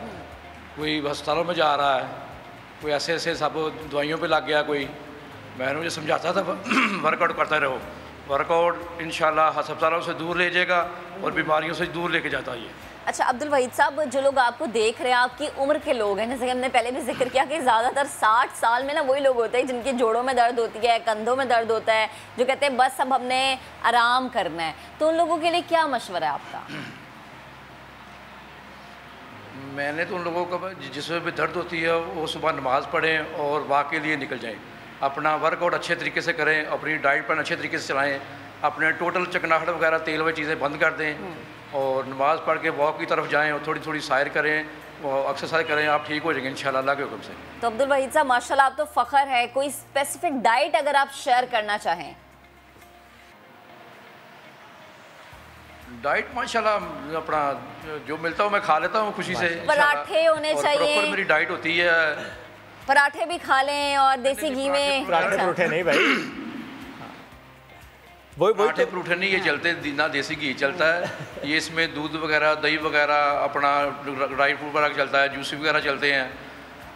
कोई अस्पतालों में जा रहा है, कोई ऐसे ऐसे सब दवाइयों पे लग गया। कोई मैंने मुझे समझाता था वर्कआउट करते रहो, वर्कआउट इंशाल्लाह अस्पतालों से दूर ले जाएगा और बीमारियों से दूर लेके जाता है। अच्छा अब्दुल वहीद साहब, जो लोग आपको देख रहे हैं आपकी उम्र के लोग हैं, जैसे कि हमने पहले भी जिक्र किया कि ज़्यादातर 60 साल में ना वही लोग होते हैं जिनके जोड़ों में दर्द होती है, कंधों में दर्द होता है, जो कहते हैं बस अब हमने आराम करना है। तो उन लोगों के लिए क्या मशवरा है आपका? मैंने तो उन लोगों को जिसमें भी दर्द होती है वो सुबह नमाज़ पढ़ें और वॉक के लिए निकल जाएं, अपना वर्कआउट अच्छे तरीके से करें, अपनी डाइट पर अच्छे तरीके से चलाएँ, अपने टोटल चकनाहट वगैरह तेल वाली चीज़ें बंद कर दें और नमाज़ पढ़ के वॉक की तरफ जाएं और थोड़ी थोड़ी सैर करें और एक्सरसाइज करें, आप ठीक हो जाएंगे इंशाल्लाह अल्लाह के हुक्म से। तो अब्दुल वहीद साहब माशाल्लाह आप तो फ़ख्र है, कोई स्पेसिफिक डाइट अगर आप शेयर करना चाहें? डाइट माशाल्लाह अपना जो मिलता हूँ मैं खा लेता हूँ खुशी से। पराठे होने चाहिए, प्रॉपर मेरी डाइट होती है। पराठे भी खा लें और देसी घी में। पराठे नहीं भाई, पराठे परूठे नहीं ये चलते, ना देसी घी चलता है, ये इसमें दूध वगैरह दही वगैरह अपना ड्राई फ्रूट वगैरह चलता है, जूस वगैरह चलते हैं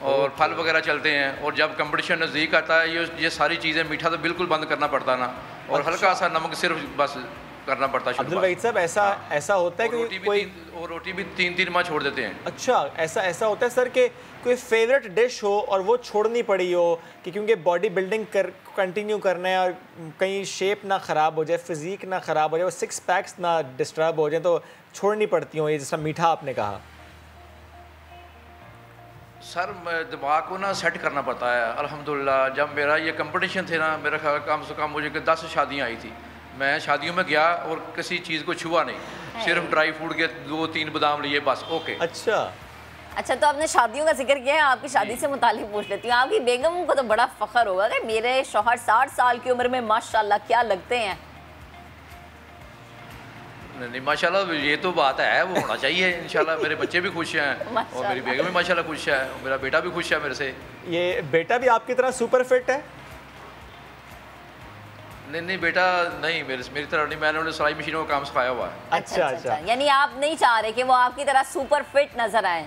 और फल वगैरह चलते हैं। और जब कंपटीशन नज़दीक आता है ये सारी चीज़ें, मीठा तो बिल्कुल बंद करना पड़ता ना, और हल्का सा नमक सिर्फ बस करना पड़ता है। अब्दुल वहीद साहब ऐसा होता है कि रोटी भी 3-3 माह छोड़ देते हैं। अच्छा ऐसा होता है सर कि कोई फेवरेट डिश हो और वो छोड़नी पड़ी हो कि क्योंकि बॉडी बिल्डिंग कंटिन्यू करना है और कहीं शेप ना ख़राब हो जाए, फिज़ीक ना ख़राब हो जाए, वो 6 पैक्स ना डिस्टर्ब हो जाए तो छोड़नी पड़ती हो, ये जैसा मीठा आपने कहा? सर दिमाग को ना सेट करना पड़ता है। अल्हम्दुलिल्लाह जब मेरा ये कंपटीशन थे ना, मेरा ख्याल कम से कम मुझे 10 शादियाँ आई थी, मैं शादियों में गया और किसी चीज़ को छुआ नहीं, सिर्फ ड्राई फ्रूट के 2-3 बादाम लिए बस। ओके अच्छा तो आपने शादियों का जिक्र किया है, आपकी शादी से मुतालिक पूछ लेती हूँ। आपकी बेगम को तो बड़ा फ़ख्र होगा कि मेरे शौहर 60 साल की उम्र में माशाल्लाह क्या लगते हैं। नहीं माशाल्लाह ये तो बात है, वो होना चाहिए इंशाल्लाह। मेरे बच्चे भी खुश हैं और मेरी बेगम भी माशाल्लाह खुश है और मेरा बेटा भी खुश है मेरे से। ये बेटा भी आपकी तरह सुपर फिट है? नहीं बेटा नहीं, मेरी तरह नहीं, मैंने उन्हें सिलाई मशीनों का काम सिखाया हुआ है। अच्छा यानी आप नहीं चाह रहे कि वो आपकी तरह सुपर फिट नजर आए?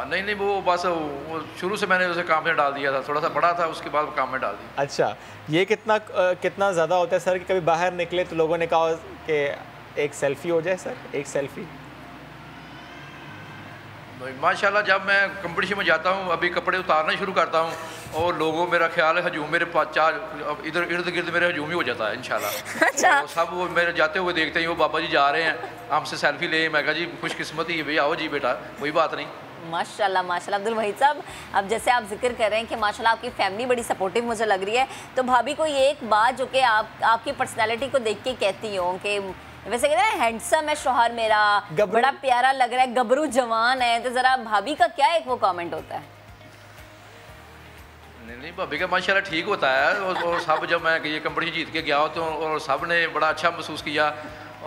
नहीं वो बस वो शुरू से मैंने उसे काम में डाल दिया था, थोड़ा सा बड़ा था उसके बाद काम में डाल दिया। अच्छा ये कितना ज़्यादा होता है सर कि कभी बाहर निकले तो लोगों ने कहा कि एक सेल्फी हो जाए सर, एक सेल्फी? माशाल्लाह जब मैं कंपटीशन में जाता हूँ, अभी कपड़े उतारना शुरू करता हूँ और लोगों मेरा ख्याल है हजूम मेरे पास 4 इधर इर्द गिर्द मेरे हजूम ही हो जाता है इंशाल्लाह। अच्छा। तो सब वो मेरे जाते हुए देखते हैं वो बाबा जी जा रहे हैं हमसे सेल्फी ले, मैं कहा जी खुशकिस्मती है भैया, आओ जी बेटा, कोई बात नहीं। माशाल्लाह माशाल्लाह। अब्दुल वहीद साहब अब जैसे आप जिक्र कर रहे हैं कि माशाल्लाह आपकी फैमिली बड़ी सपोर्टिव मुझे लग रही है, तो भाभी को ये एक बात जो कि आपकी पर्सनैलिटी को देख के कहती हूँ कि वैसे कहते हैं हैंडसम है शौहर मेरा, बड़ा प्यारा लग रहा है, गबरू जवान है, तो ज़रा भाभी का क्या एक वो कमेंट होता है? नहीं भाभी का माशाल्लाह ठीक होता है और सब जब मैं ये कंपटीशन जीत के गया तो और सब ने बड़ा अच्छा महसूस किया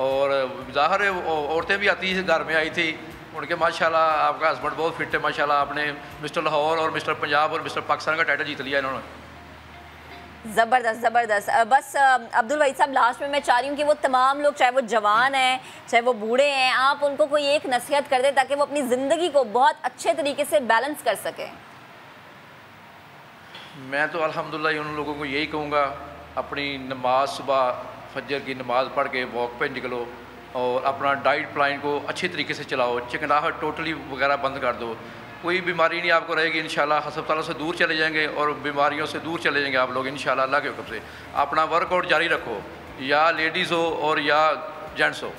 और ज़ाहिर है औरतें भी आती घर में आई थी उनके माशाल्लाह आपका हस्बैंड बहुत फिट है माशाल्लाह, आपने मिस्टर लाहौर और मिस्टर पंजाब और मिस्टर पाकिस्तान का टाइटल जीत लिया इन्होंने। ज़बरदस्त ज़बरदस्त। बस अब्दुल वहीद साहब, लास्ट में मैं चाह रही हूँ कि वो तमाम लोग, चाहे वो जवान हैं चाहे वो बूढ़े हैं, आप उनको कोई एक नसीहत कर दें ताकि वो अपनी ज़िंदगी को बहुत अच्छे तरीके से बैलेंस कर सकें। मैं तो अल्हम्दुलिल्लाह उन लोगों को यही कहूँगा, अपनी नमाज सुबह फजर की नमाज़ पढ़ के वॉक पे निकलो और अपना डाइट प्लान को अच्छे तरीके से चलाओ, चिकनाहट टोटली वगैरह बंद कर दो, कोई बीमारी नहीं आपको रहेगी इंशाल्लाह। अस्पतालों से दूर चले जाएंगे और बीमारियों से दूर चले जाएंगे आप लोग इंशाल्लाह अल्लाह के हुक्म से। अपना वर्कआउट जारी रखो, या लेडीज़ हो और या जेंट्स हो।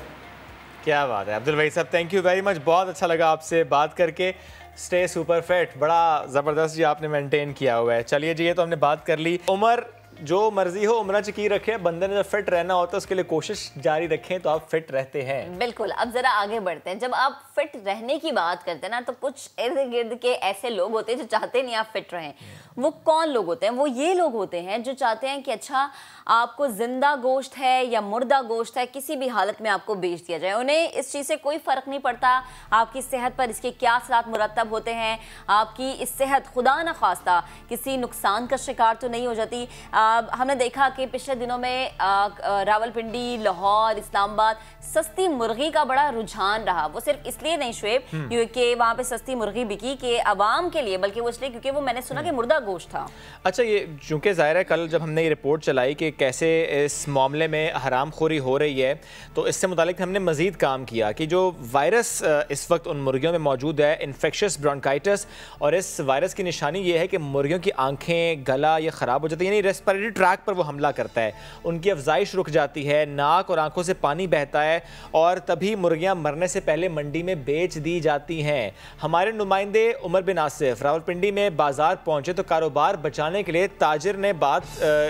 क्या बात है अब्दुल वहीद साहब, थैंक यू वेरी मच, बहुत अच्छा लगा आपसे बात करके। स्टे सुपर फिट, बड़ा ज़बरदस्त जी आपने मेंटेन किया हुआ है। चलिए जी, ये तो हमने बात कर ली। उम्र जो मर्जी हो उम्र च की रखें, बंदे ने जब फिट रहना होता है उसके लिए कोशिश जारी रखें तो आप फिट रहते हैं। बिल्कुल। अब जरा आगे बढ़ते हैं। जब आप फिट रहने की बात करते हैं ना, तो कुछ इर्द गिर्द के ऐसे लोग होते हैं जो चाहते नहीं आप फिट रहें। वो कौन लोग होते हैं? वो ये लोग होते हैं जो चाहते हैं कि अच्छा आपको जिंदा गोश्त है या मुर्दा गोश्त है, किसी भी हालत में आपको बेच दिया जाए। उन्हें इस चीज़ से कोई फ़र्क नहीं पड़ता आपकी सेहत पर इसके क्या असरात मुरतब होते हैं, आपकी इस सेहत खुदा न खास्ता किसी नुकसान का शिकार तो नहीं हो जाती। हमने देखा कि पिछले दिनों में रावलपिंडी, लाहौर, इस्लामाबाद सस्ती मुर्गी का बड़ा रुझान रहा। वो सिर्फ इसलिए नहीं शुएब क्योंकि वहाँ पे सस्ती मुर्गी बिकी कि आवाम के लिए, बल्कि वो इसलिए क्योंकि वो मैंने सुना कि मुर्दा गोश्त था। अच्छा, ये चूँकि ज़ाहिर है कल जब हमने ये रिपोर्ट चलाई कि कैसे इस मामले में हराम खोरी हो रही है, तो इससे मुतालिक हमने मज़ीद काम किया कि जो वायरस इस वक्त उन मुर्गियों में मौजूद है, इन्फेक्शस ब्रोंकाइटिस, और इस वायरस की निशानी ये है कि मुर्गियों की आँखें, गला ये ख़राब हो जाती है, यानी रेस्पिरेटरी ट्रैक पर वो हमला करता है, उनकी अफजाइश रुक जाती है, नाक और आंखों से पानी बहता है और तभी मुर्गियां मरने से पहले मंडी में बेच दी जाती हैं। हमारे नुमाइंदे उमर बिन आसिफ रावलपिंडी में बाजार पहुंचे तो कारोबार बचाने के लिए ताजिर ने बात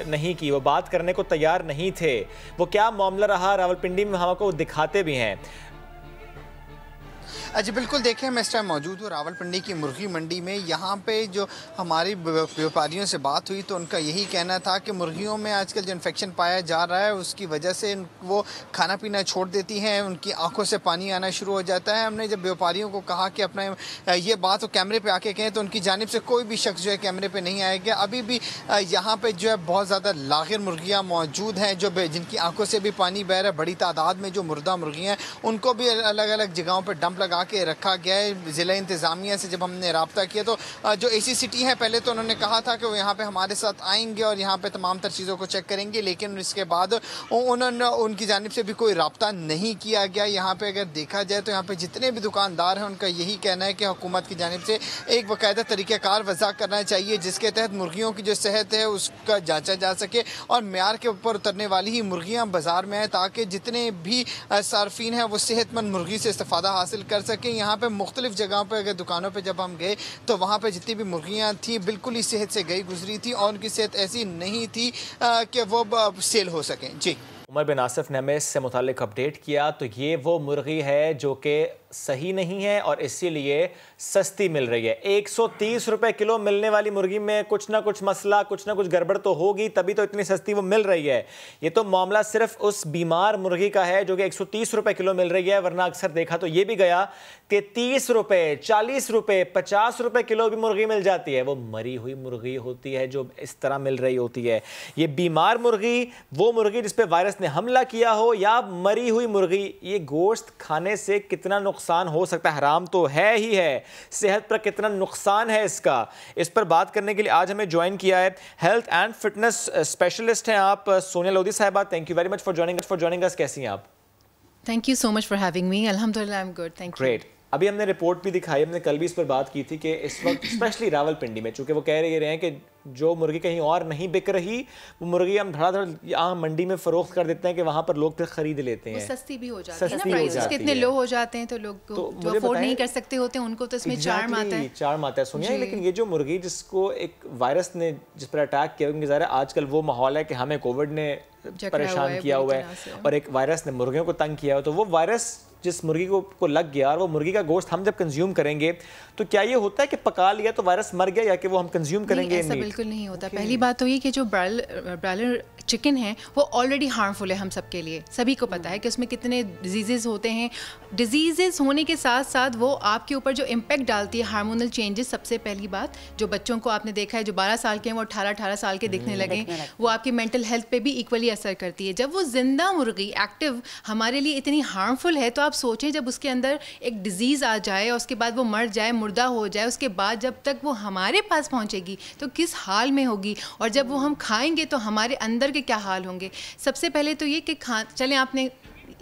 नहीं की, वो बात करने को तैयार नहीं थे। वो क्या मामला रहा रावलपिंडी में हम आपको दिखाते भी हैं। जी बिल्कुल, देखें मैं इस टाइम मौजूद हूँ रावलपिंडी की मुर्गी मंडी में। यहाँ पे जो हमारी व्यापारियों से बात हुई तो उनका यही कहना था कि मुर्गियों में आजकल जो इन्फेक्शन पाया जा रहा है उसकी वजह से वो खाना पीना छोड़ देती हैं, उनकी आंखों से पानी आना शुरू हो जाता है। हमने जब व्यापारियों को कहा कि अपना ये बात तो कैमरे पर आके कहें तो उनकी जानिब से कोई भी शख्स जो है कैमरे पर नहीं आएगा। अभी भी यहाँ पर जो है बहुत ज़्यादा लागिर मुर्गियाँ मौजूद हैं जो जिनकी आंखों से भी पानी बह रहा है। बड़ी तादाद में जो मुर्दा मुर्गियाँ हैं उनको भी अलग अलग जगहों पर डंप लगा के रखा गया है। ज़िला इंतज़ामिया से जब हमने रब्ता किया तो जो एसी सिटी है पहले तो उन्होंने कहा था कि वो यहाँ पे हमारे साथ आएंगे और यहाँ पे तमाम तर चीज़ों को चेक करेंगे, लेकिन इसके बाद उन्होंने उनकी जानिब से भी कोई रब्ता नहीं किया गया। यहाँ पे अगर देखा जाए तो यहाँ पे जितने भी दुकानदार हैं उनका यही कहना है कि हुकूमत की जानिब से एक बाकायदा तरीक़ाकार वज़ा करना चाहिए जिसके तहत मुर्गियों की जो सेहत है उसका जाँचा जा सके और म्यार के ऊपर उतरने वाली ही मुर्गियाँ बाज़ार में आए ताकि जितने भी सार्फिन हैं वो सेहतमंद मुर्गी से इस्तेफ़ादा हासिल कर सकें। यहाँ पे मुख्तलिफ जगहों पे अगर दुकानों पे जब हम गए तो वहाँ पे जितनी भी मुर्गियाँ थी बिल्कुल ही सेहत से गई गुजरी थी और उनकी सेहत ऐसी नहीं थी कि वो सेल हो सकें। जी उमर बिन आसिफ ने हमें इससे मुतालिक अपडेट किया। तो ये वो मुर्गी है जो कि सही नहीं है और इसीलिए सस्ती मिल रही है। 130 रुपए किलो मिलने वाली मुर्गी में कुछ ना कुछ मसला, कुछ ना कुछ गड़बड़ तो होगी, तभी तो इतनी सस्ती वो मिल रही है। ये तो मामला सिर्फ उस बीमार मुर्गी का है जो कि 130 रुपए किलो मिल रही है, वरना अक्सर देखा तो ये भी गया कि 30 रुपए, 40 रुपए, 50 रुपए किलो भी मुर्गी मिल जाती है। वो मरी हुई मुर्गी होती है जो इस तरह मिल रही होती है। ये बीमार मुर्गी, वो मुर्गी जिस पे वायरस ने हमला किया हो, या मरी हुई मुर्गी, ये गोश्त खाने से कितना नुकसान हो सकता है, हराम तो है ही है, सेहत पर कितना नुकसान है इसका, इस पर बात करने के लिए आज हमें ज्वाइन किया है हेल्थ एंड फिटनेस स्पेशलिस्ट हैं आप सोनिया लोधी साहिबा। Thank you very much for joining us. कैसी हैं आप? Thank you so much for having me. अल्हम्दुलिल्लाह I am good, thank you. Great. अभी हमने रिपोर्ट भी दिखाई, हमने कल भी इस पर बात की थी कि इस वक्त स्पेशली रावलपिंडी में, चूंकि वो कह रहे हैं कि जो मुर्गी कहीं और नहीं बिक रही वो मुर्गी हम धड़ाधड़ यहाँ मंडी में फरोख्त कर देते हैं कि वहाँ पर लोग फिर खरीद लेते हैं। सस्ती भी हो जाती है ना, प्राइसेस कितने लो हो जाते हैं तो लोग जो अफोर्ड नहीं कर सकते होते उनको तो इसमें चार्म आता है। सुनिए, लेकिन ये जो मुर्गी जिसको एक वायरस ने जिस पर अटैक किया, क्योंकि ज़ाहिर है आजकल वो माहौल है कि हमें कोविड ने परेशान किया हुआ है और एक वायरस ने मुर्गियों को तंग किया हुआ, तो वो वायरस जिस मुर्गी को लग गया और वो मुर्गी का गोश्त हम जब कंज्यूम करेंगे तो क्या ये होता है कि पका लिया तो वायरस मर गया या कि वो हम कंज्यूम करेंगे? ऐसा बिल्कुल नहीं होता। पहली बात तो ये कि जो ब्रॉयलर चिकन है वो ऑलरेडी हार्मफुल है हम सबके लिए, सभी को पता है कि उसमें कितने डिजीज़ होते हैं। डिजीज़ होने के साथ साथ वो आपके ऊपर जो इम्पैक्ट डालती है हार्मोनल चेंजेस, सबसे पहली बात जो बच्चों को आपने देखा है जो 12 साल के हैं वो 18 साल के दिखने लगे, वो आपकी मेंटल हेल्थ पे भी इक्वली असर करती है। जब वो जिंदा मुर्गी एक्टिव हमारे लिए इतनी हार्मफुल है तो आप सोचें जब उसके अंदर एक डिजीज़ आ जाए और उसके बाद वो मर जाए, मुर्दा हो जाए, उसके बाद जब तक वो हमारे पास पहुंचेगी तो किस हाल में होगी, और जब वो हम खाएंगे तो हमारे अंदर के क्या हाल होंगे। सबसे पहले तो ये कि चलें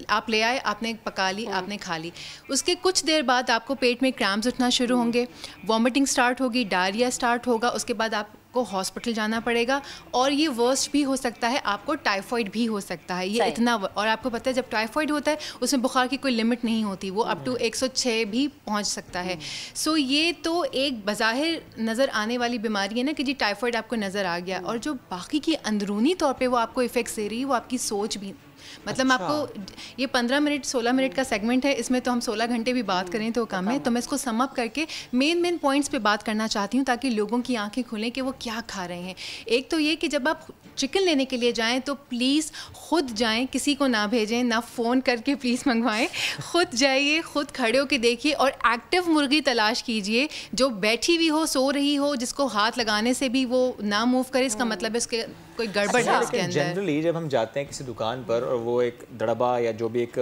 आप ले आए, आपने पका ली, आपने खा ली, उसके कुछ देर बाद आपको पेट में क्रैम्स उठना शुरू होंगे, वॉमिटिंग स्टार्ट होगी, डायरिया स्टार्ट होगा, उसके बाद आपको हॉस्पिटल जाना पड़ेगा और ये वर्स्ट भी हो सकता है, आपको टाइफाइड भी हो सकता है। ये इतना, और आपको पता है जब टाइफाइड होता है उसमें बुखार की कोई लिमिट नहीं होती, वो अप टू 106 भी पहुंच सकता है। सो ये तो एक बज़ाहिर नज़र आने वाली बीमारी है ना कि जी टाइफाइड आपको नज़र आ गया, और जो बाकी की अंदरूनी तौर पे वो आपको इफ़ेक्ट्स दे रही है वो आपकी सोच भी, मतलब आपको ये 15 मिनट 16 मिनट का सेगमेंट है, इसमें तो हम 16 घंटे भी बात करें तो कम है। तो मैं इसको सम अप करके मेन पॉइंट्स पे बात करना चाहती हूँ ताकि लोगों की आंखें खुलें कि वो क्या खा रहे हैं। एक तो ये कि जब आप चिकन लेने के लिए जाएं तो प्लीज़ खुद जाएं, किसी को ना भेजें, ना फ़ोन करके प्लीज़ मंगवाएं, खुद जाइए, खुद खड़े होकर देखिए और एक्टिव मुर्गी तलाश कीजिए जो बैठी हुई हो, सो रही हो, जिसको हाथ लगाने से भी वो ना मूव करे, इसका मतलब है उसके कोई गड़बड़ है उसके अंदर। जनरली जब हम जाते हैं किसी दुकान पर और वो एक दड़बा या जो भी एक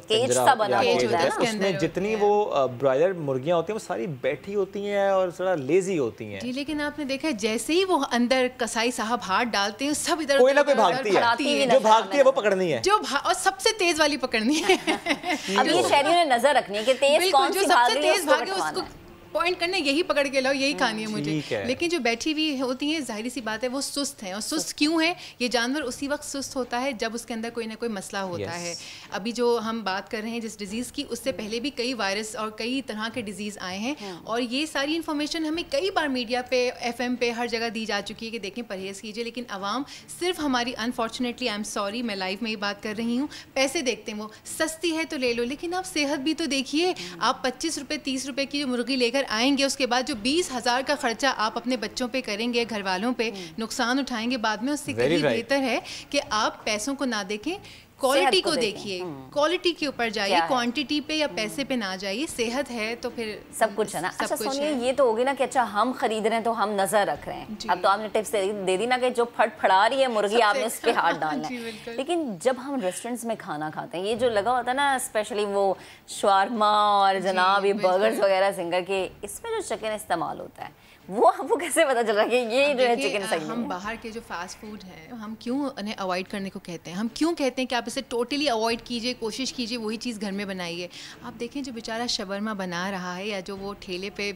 पिंजरा बना होता है उसमें जितनी वो ब्रॉयलर मुर्गियां होती हैं वो सारी बैठी होती हैं और थोड़ा लेजी होती हैं। जी, लेकिन आपने देखा है जैसे ही वो अंदर कसाई साहब हाथ डालते हैं सब इधर कोई ना कोई भागती है, जो भागती है वो पकड़नी है, और सबसे तेज वाली पकड़नी है। अब ये शहरियों ने नजर रखनी है कि तेज कौन सी सबसे तेज भागे उसको पॉइंट करने, यही पकड़ के लाओ, यही खानी है मुझे। लेकिन जो बैठी हुई होती हैं जाहिर सी बात है वो सुस्त हैं, और सुस्त क्यों है? ये जानवर उसी वक्त सुस्त होता है जब उसके अंदर कोई ना कोई मसला होता है। अभी जो हम बात कर रहे हैं जिस डिजीज़ की, उससे पहले भी कई वायरस और कई तरह के डिजीज़ आए हैं, और ये सारी इन्फॉर्मेशन हमें कई बार मीडिया पे, FM पे, हर जगह दी जा चुकी है कि देखें परहेज़ कीजिए, लेकिन आवाम सिर्फ हमारी, अनफॉर्चुनेटली आई एम सॉरी, मैं लाइव में ही बात कर रही हूँ, पैसे देखते हैं, वो सस्ती है तो ले लो, लेकिन आप सेहत भी तो देखिए। आप 25 रुपये 30 रुपये की जो मुर्गी लेकर आएंगे, उसके बाद जो 20,000 का खर्चा आप अपने बच्चों पे करेंगे, घर वालों पे नुकसान उठाएंगे बाद में, उससे कहीं बेहतर है कि आप पैसों को ना देखें, क्वालिटी को देखिए, क्वालिटी के ऊपर जाइए, क्वांटिटी पे या पैसे पे ना जाइए। सेहत है तो फिर सब कुछ है ना। अच्छा सोनिया, ये तो होगी ना कि अच्छा हम खरीद रहे हैं तो हम नजर रख रहे हैं, अब तो आपने टिप्स दे दी ना कि जो फड़फड़ा रही है मुर्गी आपने उस पर हाथ डालना है। लेकिन जब हम रेस्टोरेंट्स में खाना खाते हैं, ये जो लगा होता है ना स्पेशली वो शवारमा और जनाब ये बर्गर्स वगैरह सिंगर के, इसमें जो चिकन इस्तेमाल होता है वो आपको कैसे पता चला कि ये जो है चिकन सही है? हम बाहर के जो फास्ट फूड है हम क्यों उन्हें अवॉइड करने को कहते हैं? हम क्यों कहते हैं कि आप इसे टोटली अवॉइड कीजिए, कोशिश कीजिए वही चीज़ घर में बनाइए। आप देखें जो बेचारा शवरमा बना रहा है या जो वो ठेले पे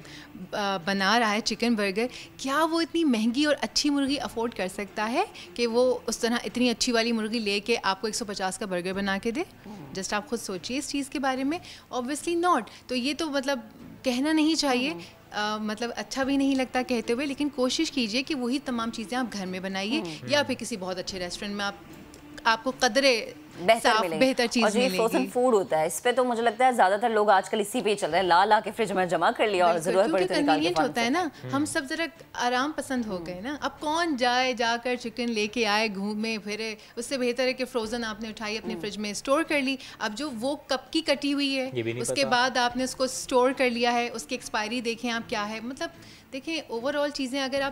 बना रहा है चिकन बर्गर, क्या वो इतनी महंगी और अच्छी मुर्गी अफोर्ड कर सकता है कि वो उस तरह इतनी अच्छी वाली मुर्गी लेके आपको 150 का बर्गर बना के दे? जस्ट आप खुद सोचिए इस चीज़ के बारे में। Obviously not. तो ये तो मतलब कहना नहीं चाहिए, मतलब अच्छा भी नहीं लगता कहते हुए, लेकिन कोशिश कीजिए कि वही तमाम चीज़ें आप घर में बनाइए या फिर किसी बहुत अच्छे रेस्टोरेंट में आपको कदरे बेहतर चीज़ मिलेगी। फ्रोजन फूड होता है, इस पे तो मुझे लगता है ज़्यादातर लोग आजकल इसी पे चल रहे हैं, ला के फ्रिज में जमा कर लिया और ज़रूरत पड़ी तो निकाल के होता है ना। हम सब जरा आराम पसंद हो गए ना, अब कौन जाकर चिकन लेके आए, घूमे फिरे, उससे बेहतर है कि फ्रोजन आपने उठाई अपने फ्रिज में स्टोर कर ली। अब जो वो कब की कटी हुई है उसके बाद आपने उसको स्टोर कर लिया है, उसकी एक्सपायरी देखें आप क्या है। मतलब देखें ओवरऑल चीज़ें, अगर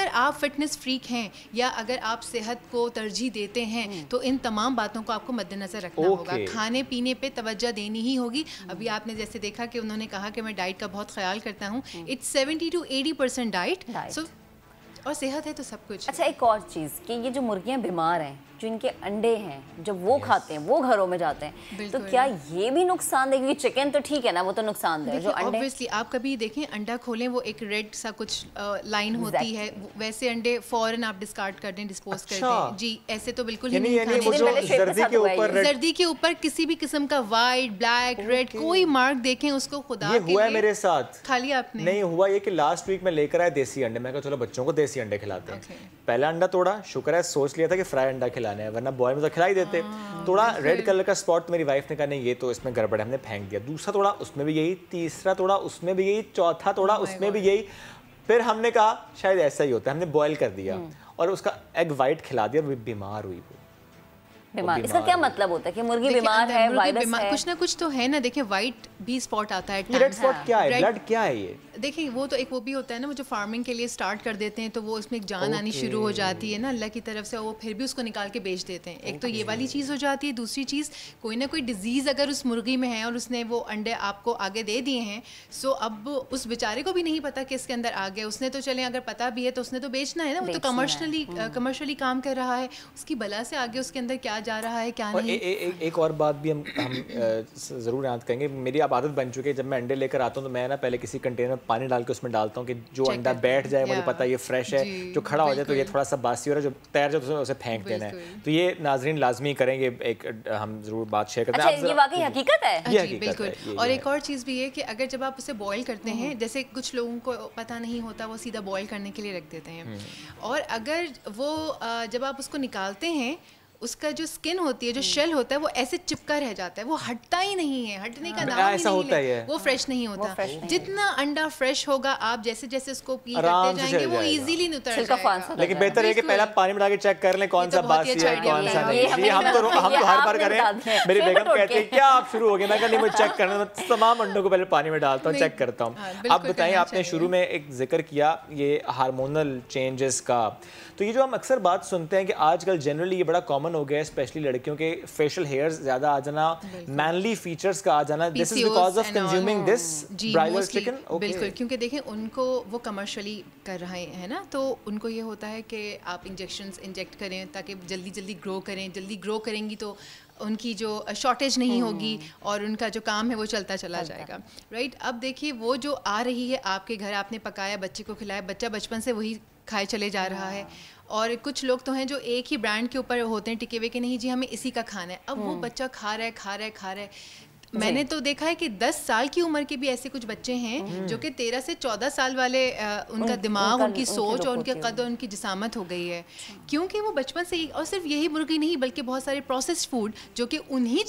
आप फिटनेस फ्रीक हैं या अगर आप सेहत को तरजीह देते हैं तो इन तमाम बातों को आपको मद्देनजर रखना होगा। खाने पीने पे तवज्जो देनी ही होगी। अभी आपने जैसे देखा कि उन्होंने कहा कि मैं डाइट का बहुत ख्याल करता हूँ, इट्स 70 to 80% डाइट, सो और सेहत है तो सब कुछ। अच्छा एक और चीज़ कि ये जो मुर्गियाँ बीमार हैं, जो इनके अंडे हैं जब वो खाते हैं, वो घरों में जाते हैं, तो क्या ये भी नुकसानदेह? क्योंकि चिकन तो ठीक है ना, वो तो नुकसानदेह है। जो अंडे ऑब्वियसली आप कभी देखें अंडा खोलें, वो एक रेड सा कुछ लाइन होती है, वैसे अंडे फौरन आप डिस्कार्ड कर दें, डिस्पोज कर दें। जी ऐसे तो बिल्कुल ही नहीं खाने। जर्दी के ऊपर किसी भी किस्म का वाइट, ब्लैक, रेड कोई मार्क देखें उसको खुदा ये हुआ है मेरे साथ। खा लिया आपने? नहीं हुआ ये कि लास्ट वीक में लेकर आए देसी अंडे, मैं कहा चलो बच्चों को देसी अंडे खिलाते हैं। पहला अंडा तोड़ा, शुक्र है सोच लिया था कि फ्राई अंडा खिलाने हैं, वरना बॉयल में तो खिला ही देते। थोड़ा रेड कलर का स्पॉट मेरी वाइफ ने कहा नहीं ये तो इसमें गड़बड़ है, हमने फेंक दिया। दूसरा तोड़ा उसमें भी यही, तीसरा तोड़ा उसमें भी यही, चौथा तोड़ा उसमें भी यही। फिर हमने कहा शायद ऐसा ही होता है, हमने बॉयल कर दिया और उसका एग वाइट खिला दिया और बीमार हुई वो। बीमार, इसका क्या मतलब होता है कि मुर्गी बीमार है, वायरस है? कुछ ना कुछ तो है ना। देखिए वाइट भी स्पॉट आता है, रेड स्पॉट क्या है, ब्लड क्या है ये? देखिए वो तो एक वो भी होता है ना, वो जो फार्मिंग के लिए स्टार्ट कर देते हैं तो वो उसमें एक जान आनी शुरू हो जाती है ना अल्लाह की तरफ से, और वो फिर भी उसको निकाल के बेच देते हैं। एक तो ये वाली चीज़ हो जाती है। दूसरी चीज़ कोई ना कोई डिजीज़ अगर उस मुर्गी में है और उसने वो अंडे आपको आगे दे दिए हैं, सो अब उस बेचारे को भी नहीं पता कि इसके अंदर आ गया। उसने तो चले अगर पता भी है तो उसने तो बेचना है ना, वो तो कमर्शियली काम कर रहा है। उसकी बला से आगे उसके अंदर क्या जा रहा है क्या नहीं। एक और बात भी हम ज़रूर याद करेंगे। मेरी अब आदत बन चुकी है, जब मैं अंडे लेकर आता हूँ तो मैं ना पहले किसी कंटेनर में पानी डाल के उसमें डालता हूँ कि जो अंडा बैठ जाए, मुझे पता है ये फ्रेश है। जो खड़ा हो जाए तो ये थोड़ा सा बासी हो रहा है, जो तैयार जाए तो उसे फेंक देना है। तो ये नाजरीन लाजमी करेंगे, एक हम जरूर बात शेयर करते हैं। ये वाकई हकीकत है? जी बिल्कुल। और एक और चीज़ भी है कि अगर जब आप उसे बॉईल करते हैं, जैसे कुछ लोगों को पता नहीं होता, वो सीधा बॉईल करने के लिए रख देते हैं, और अगर वो जब आप उसको निकालते हैं उसका जो स्किन होती है, जो शेल होता है, वो ऐसे चिपका रह जाता है, वो हटता ही नहीं है, हटने का नाम ही नहीं ले, वो फ्रेश नहीं होता। जितना अंडा फ्रेश होगा, आप जैसे जैसे उसको पील करते जाएंगे वो इजीली उतर जाएगा। लेकिन बेहतर है कि पहला पानी में डाल के चेक कर लें कौन सा बासी है कौन सा नहीं। हम तो हर बार करें। मेरी बेगम कहती है क्या आप शुरू हो गए? मैं कहती मुझे चेक करना, मैं तमाम अंडों को पहले पानी में डालता हूँ, चेक करता हूँ। अब बताइए, आपने शुरू में एक जिक्र किया ये हार्मोनल चेंजेस का, तो ये जो हम अक्सर बात सुनते हैं कि आजकल जनरली ये बड़ा कॉमन हो गया है, स्पेशली लड़कियों के फेशियल हेयर्स ज्यादा आ जाना, मैनली फीचर्स का आ जाना, this is because of consuming this broiler chicken. बिल्कुल, क्योंकि देखें उनको वो कमर्शियली कर रहे हैं ना, तो उनको ये होता है कि आप इंजेक्शंस इंजेक्ट करें ताकि जल्दी जल्दी ग्रो करें। जल्दी ग्रो करेंगी तो उनकी जो शॉर्टेज नहीं होगी और उनका जो काम है वो चलता चला जाएगा। राइट, अब देखिए वो जो आ रही है आपके घर, आपने पकाया, बच्चे को खिलाया, बच्चा बचपन से वही खाए चले जा रहा है। और कुछ लोग तो हैं जो एक ही ब्रांड के ऊपर होते हैं टिके हुए कि नहीं जी हमें इसी का खाना है। अब वो बच्चा खा रहा है। मैंने तो देखा है कि 10 साल की उम्र के भी ऐसे कुछ बच्चे हैं जो कि 13 से 14 साल वाले, उनका दिमाग, उनकी सोच और उनके कद और उनकी जिसामत हो गई है, क्योंकि वो बचपन से ही, और सिर्फ यही मुर्गी नहीं बल्कि बहुत सारे प्रोसेस्ड फूड जो कि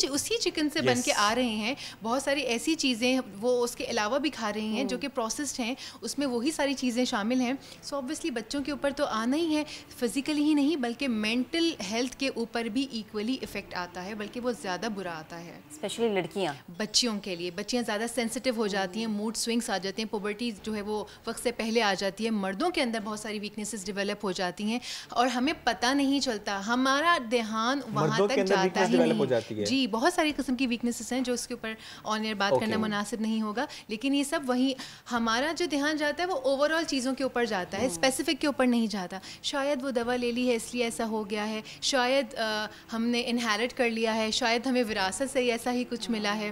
उसी चिकन से बन के आ रहे हैं, बहुत सारी ऐसी चीज़ें वो उसके अलावा भी खा रही हैं जो कि प्रोसेस्ड हैं, उसमें वही सारी चीज़ें शामिल हैं। सो ऑब्वियसली बच्चों के ऊपर तो आना ही है, फिजिकली ही नहीं बल्कि मेंटल हेल्थ के ऊपर भी इक्वली इफेक्ट आता है, बल्कि वो ज़्यादा बुरा आता है। स्पेशली लड़कियाँ, बच्चियों के लिए, बच्चियाँ ज़्यादा सेंसिटिव हो जाती हैं, मूड स्विंग्स आ जाते हैं, पुबर्टी जो है वो वक्त से पहले आ जाती है, मर्दों के अंदर बहुत सारी वीकनेसेस डेवलप हो जाती हैं और हमें पता नहीं चलता, हमारा ध्यान वहाँ तक जाता ही नहीं। जी, बहुत सारी किस्म की वीकनेसेस हैं जो उसके ऊपर ऑन एयर बात करना मुनासिब नहीं होगा, लेकिन ये सब वही हमारा जो ध्यान जाता है वो ओवरऑल चीज़ों के ऊपर जाता है, स्पेसिफिक के ऊपर नहीं जाता। शायद वो दवा ले ली है इसलिए ऐसा हो गया है, शायद हमने इनहेरिट कर लिया है, शायद हमें विरासत से ऐसा ही कुछ मिला है।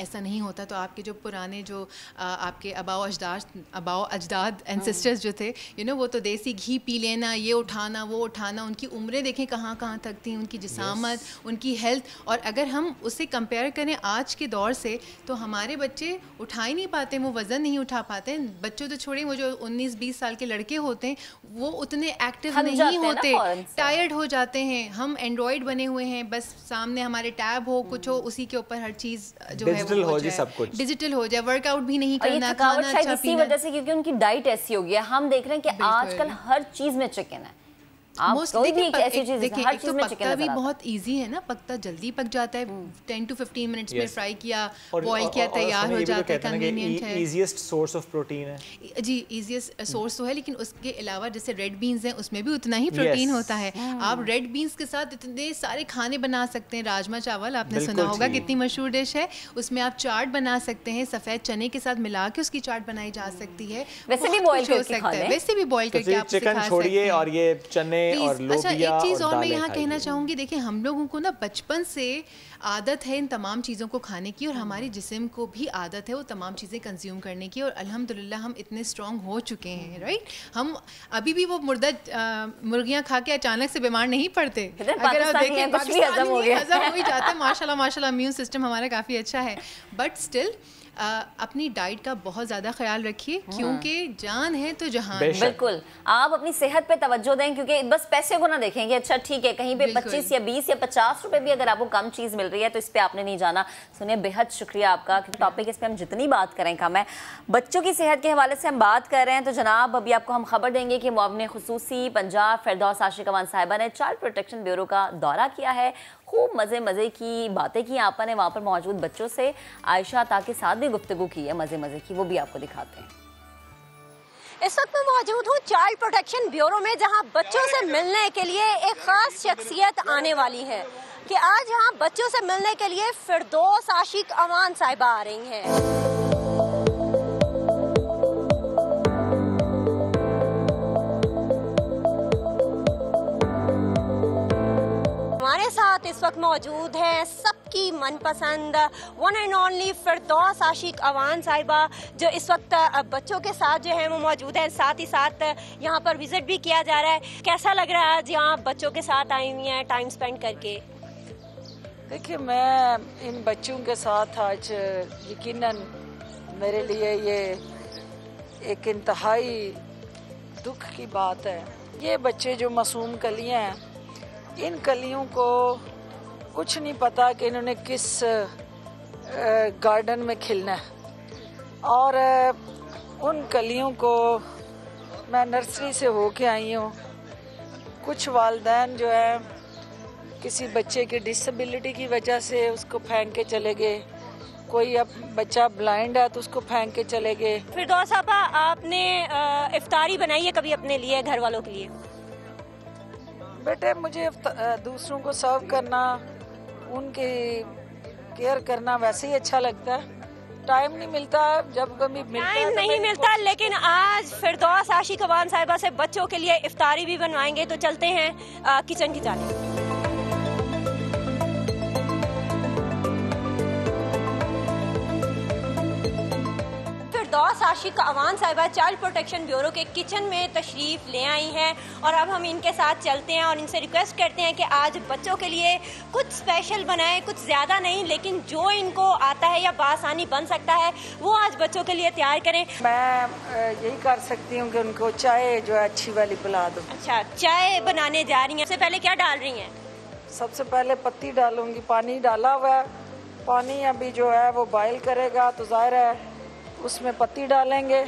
ऐसा नहीं होता तो आपके जो पुराने जो आपके अबाओ अजदाद एंसेस्टर्स जो थे, वो तो देसी घी पी लेना, ये उठाना वो उठाना, उनकी उम्रें देखें कहाँ कहाँ तक थी, उनकी जिसामत, उनकी हेल्थ। और अगर हम उससे कंपेयर करें आज के दौर से तो हमारे बच्चे उठा ही नहीं पाते, वो वज़न नहीं उठा पाते। बच्चों तो छोड़ें, वो जो 19-20 साल के लड़के होते हैं वो उतने एक्टिव नहीं होते, टायर्ड हो जाते हैं। हम एंड्रॉयड बने हुए हैं, बस सामने हमारे टैब हो, कुछ हो, उसी के ऊपर हर चीज़ जो है डिजिटल हो जाए, सब कुछ डिजिटल हो जाए, वर्कआउट भी नहीं करना, खाना अच्छा पीना। इसी वजह से क्योंकि उनकी डाइट ऐसी हो गई है, हम देख रहे हैं कि आजकल हर चीज में चिकन है। देखिए, तो पकता भी बहुत इजी है ना, पकता जल्दी पक जाता है, 10 to 15 मिनट्स में फ्राई किया, बॉईल किया, तैयार हो जाता है, कन्वीनियंट है, इजीएस्ट सोर्स ऑफ प्रोटीन है। जी, इजीएस्ट सोर्स तो है, लेकिन उसके अलावा जैसे रेड बीन्स हैं उसमें भी उतना ही प्रोटीन होता है। आप रेड बीन्स के साथ इतने सारे खाने बना सकते हैं। राजमा चावल आपने सुना होगा, कितनी मशहूर डिश है, उसमें आप चाट बना सकते हैं, सफ़ेद चने के साथ मिला के उसकी चाट बनाई जा सकती है, वैसे भी बॉईल कर सकते हैं, वैसे भी बॉईल करके आप चिकन छोड़िए और ये चने और अच्छा, एक चीज़ और मैं यहाँ कहना चाहूँगी, देखिए हम लोगों को ना बचपन से आदत है इन तमाम चीज़ों को खाने की, और हमारे जिस्म को भी आदत है वो तमाम चीज़ें कंज्यूम करने की, और अल्हम्दुलिल्लाह हम इतने स्ट्रॉन्ग हो चुके हैं। राइट, हम अभी भी वो मुर्गियाँ खा के अचानक से बीमार नहीं पड़ते। अगर आप देखें हज़म हो ही जाता है, माशाल्लाह माशाल्लाह, इम्यून सिस्टम हमारा काफ़ी अच्छा है, बट स्टिल अपनी डाइट का बहुत ज़्यादा ख्याल रखिए, क्योंकि जान है तो जहान है। बिल्कुल, आप अपनी सेहत पे तवज्जो दें, क्योंकि बस पैसे को ना देखें कि अच्छा ठीक है कहीं पे 25 या 20 या 50 रुपए भी अगर आपको कम चीज़ मिल रही है तो इस पे आपने नहीं जाना। सुनिए, बेहद शुक्रिया आपका, क्योंकि टॉपिक इस पे हम जितनी बात करें कम है। बच्चों की सेहत के हवाले से हम बात कर रहे हैं, तो जनाब अभी आपको हम खबर देंगे कि मुआविन खुसूसी पंजाब फिरदौस आशिक अवान साहिबा ने चाइल्ड प्रोटेक्शन ब्यूरो का दौरा किया है। खूब मज़े की बातें की आपा ने वहाँ पर मौजूद बच्चों से। आयशा ता के साथ भी गुफ्तगू की है मज़े की, वो भी आपको दिखाते हैं। इस वक्त मैं मौजूद हूँ चाइल्ड प्रोटेक्शन ब्यूरो में, जहाँ बच्चों से मिलने के लिए एक खास शख्सियत आने वाली है कि आज यहाँ बच्चों से मिलने के लिए फिरदौस आशिक अवान साहिबा आ रही हैं। हमारे साथ इस वक्त मौजूद है सबकी मनपसंद वन एंड ओनली फिरदौस आशिक अवान साहिबा, जो इस वक्त बच्चों के साथ जो है वो मौजूद है। साथ ही साथ यहाँ पर विजिट भी किया जा रहा है। कैसा लग रहा है आज यहाँ बच्चों के साथ आई हुई हैं टाइम स्पेंड करके? देखिए, मैं इन बच्चों के साथ आज यकीनन मेरे लिए ये एक इंतहाई दुख की बात है। ये बच्चे जो मासूम कलियाँ हैं, इन कलियों को कुछ नहीं पता कि इन्होंने किस गार्डन में खिलना है, और उन कलियों को मैं नर्सरी से होके आई हूँ। कुछ वालिदैन जो है किसी बच्चे की डिसेबिलिटी की वजह से उसको फेंक के चले गए, कोई अब बच्चा ब्लाइंड है तो उसको फेंक के चले गए। फिरदौस साहबा, आपने इफ्तारी बनाई है कभी अपने लिए, घर वालों के लिए? बेटे, मुझे दूसरों को सर्व करना, उनकी केयर करना वैसे ही अच्छा लगता है। टाइम नहीं मिलता, जब कभी मिलता है टाइम नहीं मिलता, लेकिन आज फिरदौस आशिक अवान साहिबा से बच्चों के लिए इफ्तारी भी बनवाएंगे। तो चलते हैं किचन की जानिब। फिरदौस आशिक अवान साहिबा चाइल्ड प्रोटेक्शन ब्यूरो के किचन में तशरीफ़ ले आई हैं, और अब हम इनके साथ चलते हैं और इनसे रिक्वेस्ट करते हैं कि आज बच्चों के लिए कुछ स्पेशल बनाएं, कुछ ज़्यादा नहीं, लेकिन जो इनको आता है या बासानी बन सकता है वो आज बच्चों के लिए तैयार करें। मैं यही कर सकती हूँ कि उनको चाय जो है अच्छी वाली पिला दूँ। अच्छा, चाय बनाने जा रही हैं, सबसे पहले क्या डाल रही हैं? सबसे पहले पत्ती डालूंगी। पानी डाला हुआ है, पानी अभी जो है वो बॉयल करेगा तो ज़ाहिर है उसमें पत्ती डालेंगे,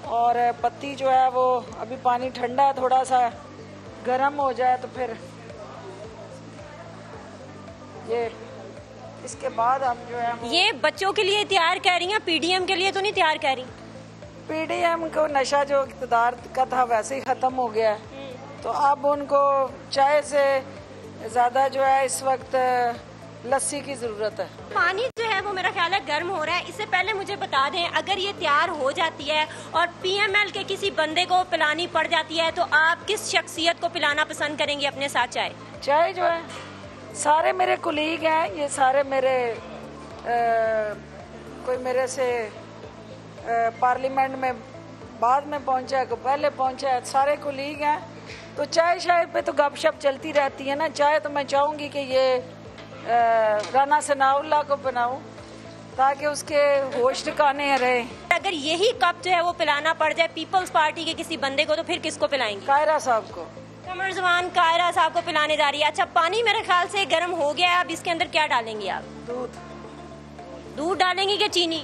और पत्ती जो है वो अभी पानी ठंडा है, थोड़ा सा गर्म हो जाए तो फिर ये इसके बाद हम जो है ये बच्चों के लिए तैयार कर रही हैं, पीडीएम के लिए तो नहीं तैयार कर रही? पीडीएम को नशा जो इक़्तिदार का था वैसे ही ख़त्म हो गया है, तो अब उनको चाय से ज़्यादा जो है इस वक्त लस्सी की ज़रूरत है। पानी जो है वो मेरा ख्याल है गर्म हो रहा है। इससे पहले मुझे बता दें, अगर ये तैयार हो जाती है और पीएमएल के किसी बंदे को पिलानी पड़ जाती है तो आप किस शख्सियत को पिलाना पसंद करेंगे अपने साथ चाय? चाय जो है सारे मेरे कुलीग हैं, ये सारे मेरे कोई मेरे से पार्लियामेंट में बाद में पहुंचा है, कोई पहले पहुंचा है, सारे कुलीग हैं। तो चाय शाय पे तो गपशप चलती रहती है ना। चाय तो मैं चाहूँगी कि ये राना सनाउल्लाह को बनाऊं ताकि उसके होश ठिकाने रहे। अगर यही कप जो है वो पिलाना पड़ जाए पीपल्स पार्टी के किसी बंदे को तो फिर किसको पिलाएंगे? कायरा साहब को। कमर ज़बान कायरा साहब को पिलाने जा रही है। अच्छा, पानी मेरे ख्याल से गर्म हो गया है, अब इसके अंदर क्या डालेंगे आप? दूध डालेंगे कि चीनी?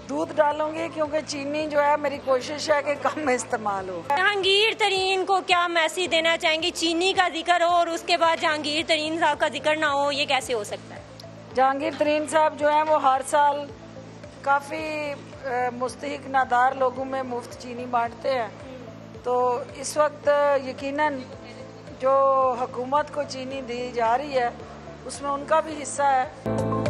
दूध डालूंगी, क्योंकि चीनी जो है मेरी कोशिश है कि कम इस्तेमाल हो। जहांगीर तरीन को क्या मैसेज देना चाहेंगे? चीनी का जिक्र हो और उसके बाद जहांगीर तरीन साहब का जिक्र ना हो, ये कैसे हो सकता है? जहांगीर तरीन साहब जो है वो हर साल काफ़ी मुस्तहिक नादार लोगों में मुफ्त चीनी बांटते हैं, तो इस वक्त यकीनन जो हुकूमत को चीनी दी जा रही है उसमें उनका भी हिस्सा है।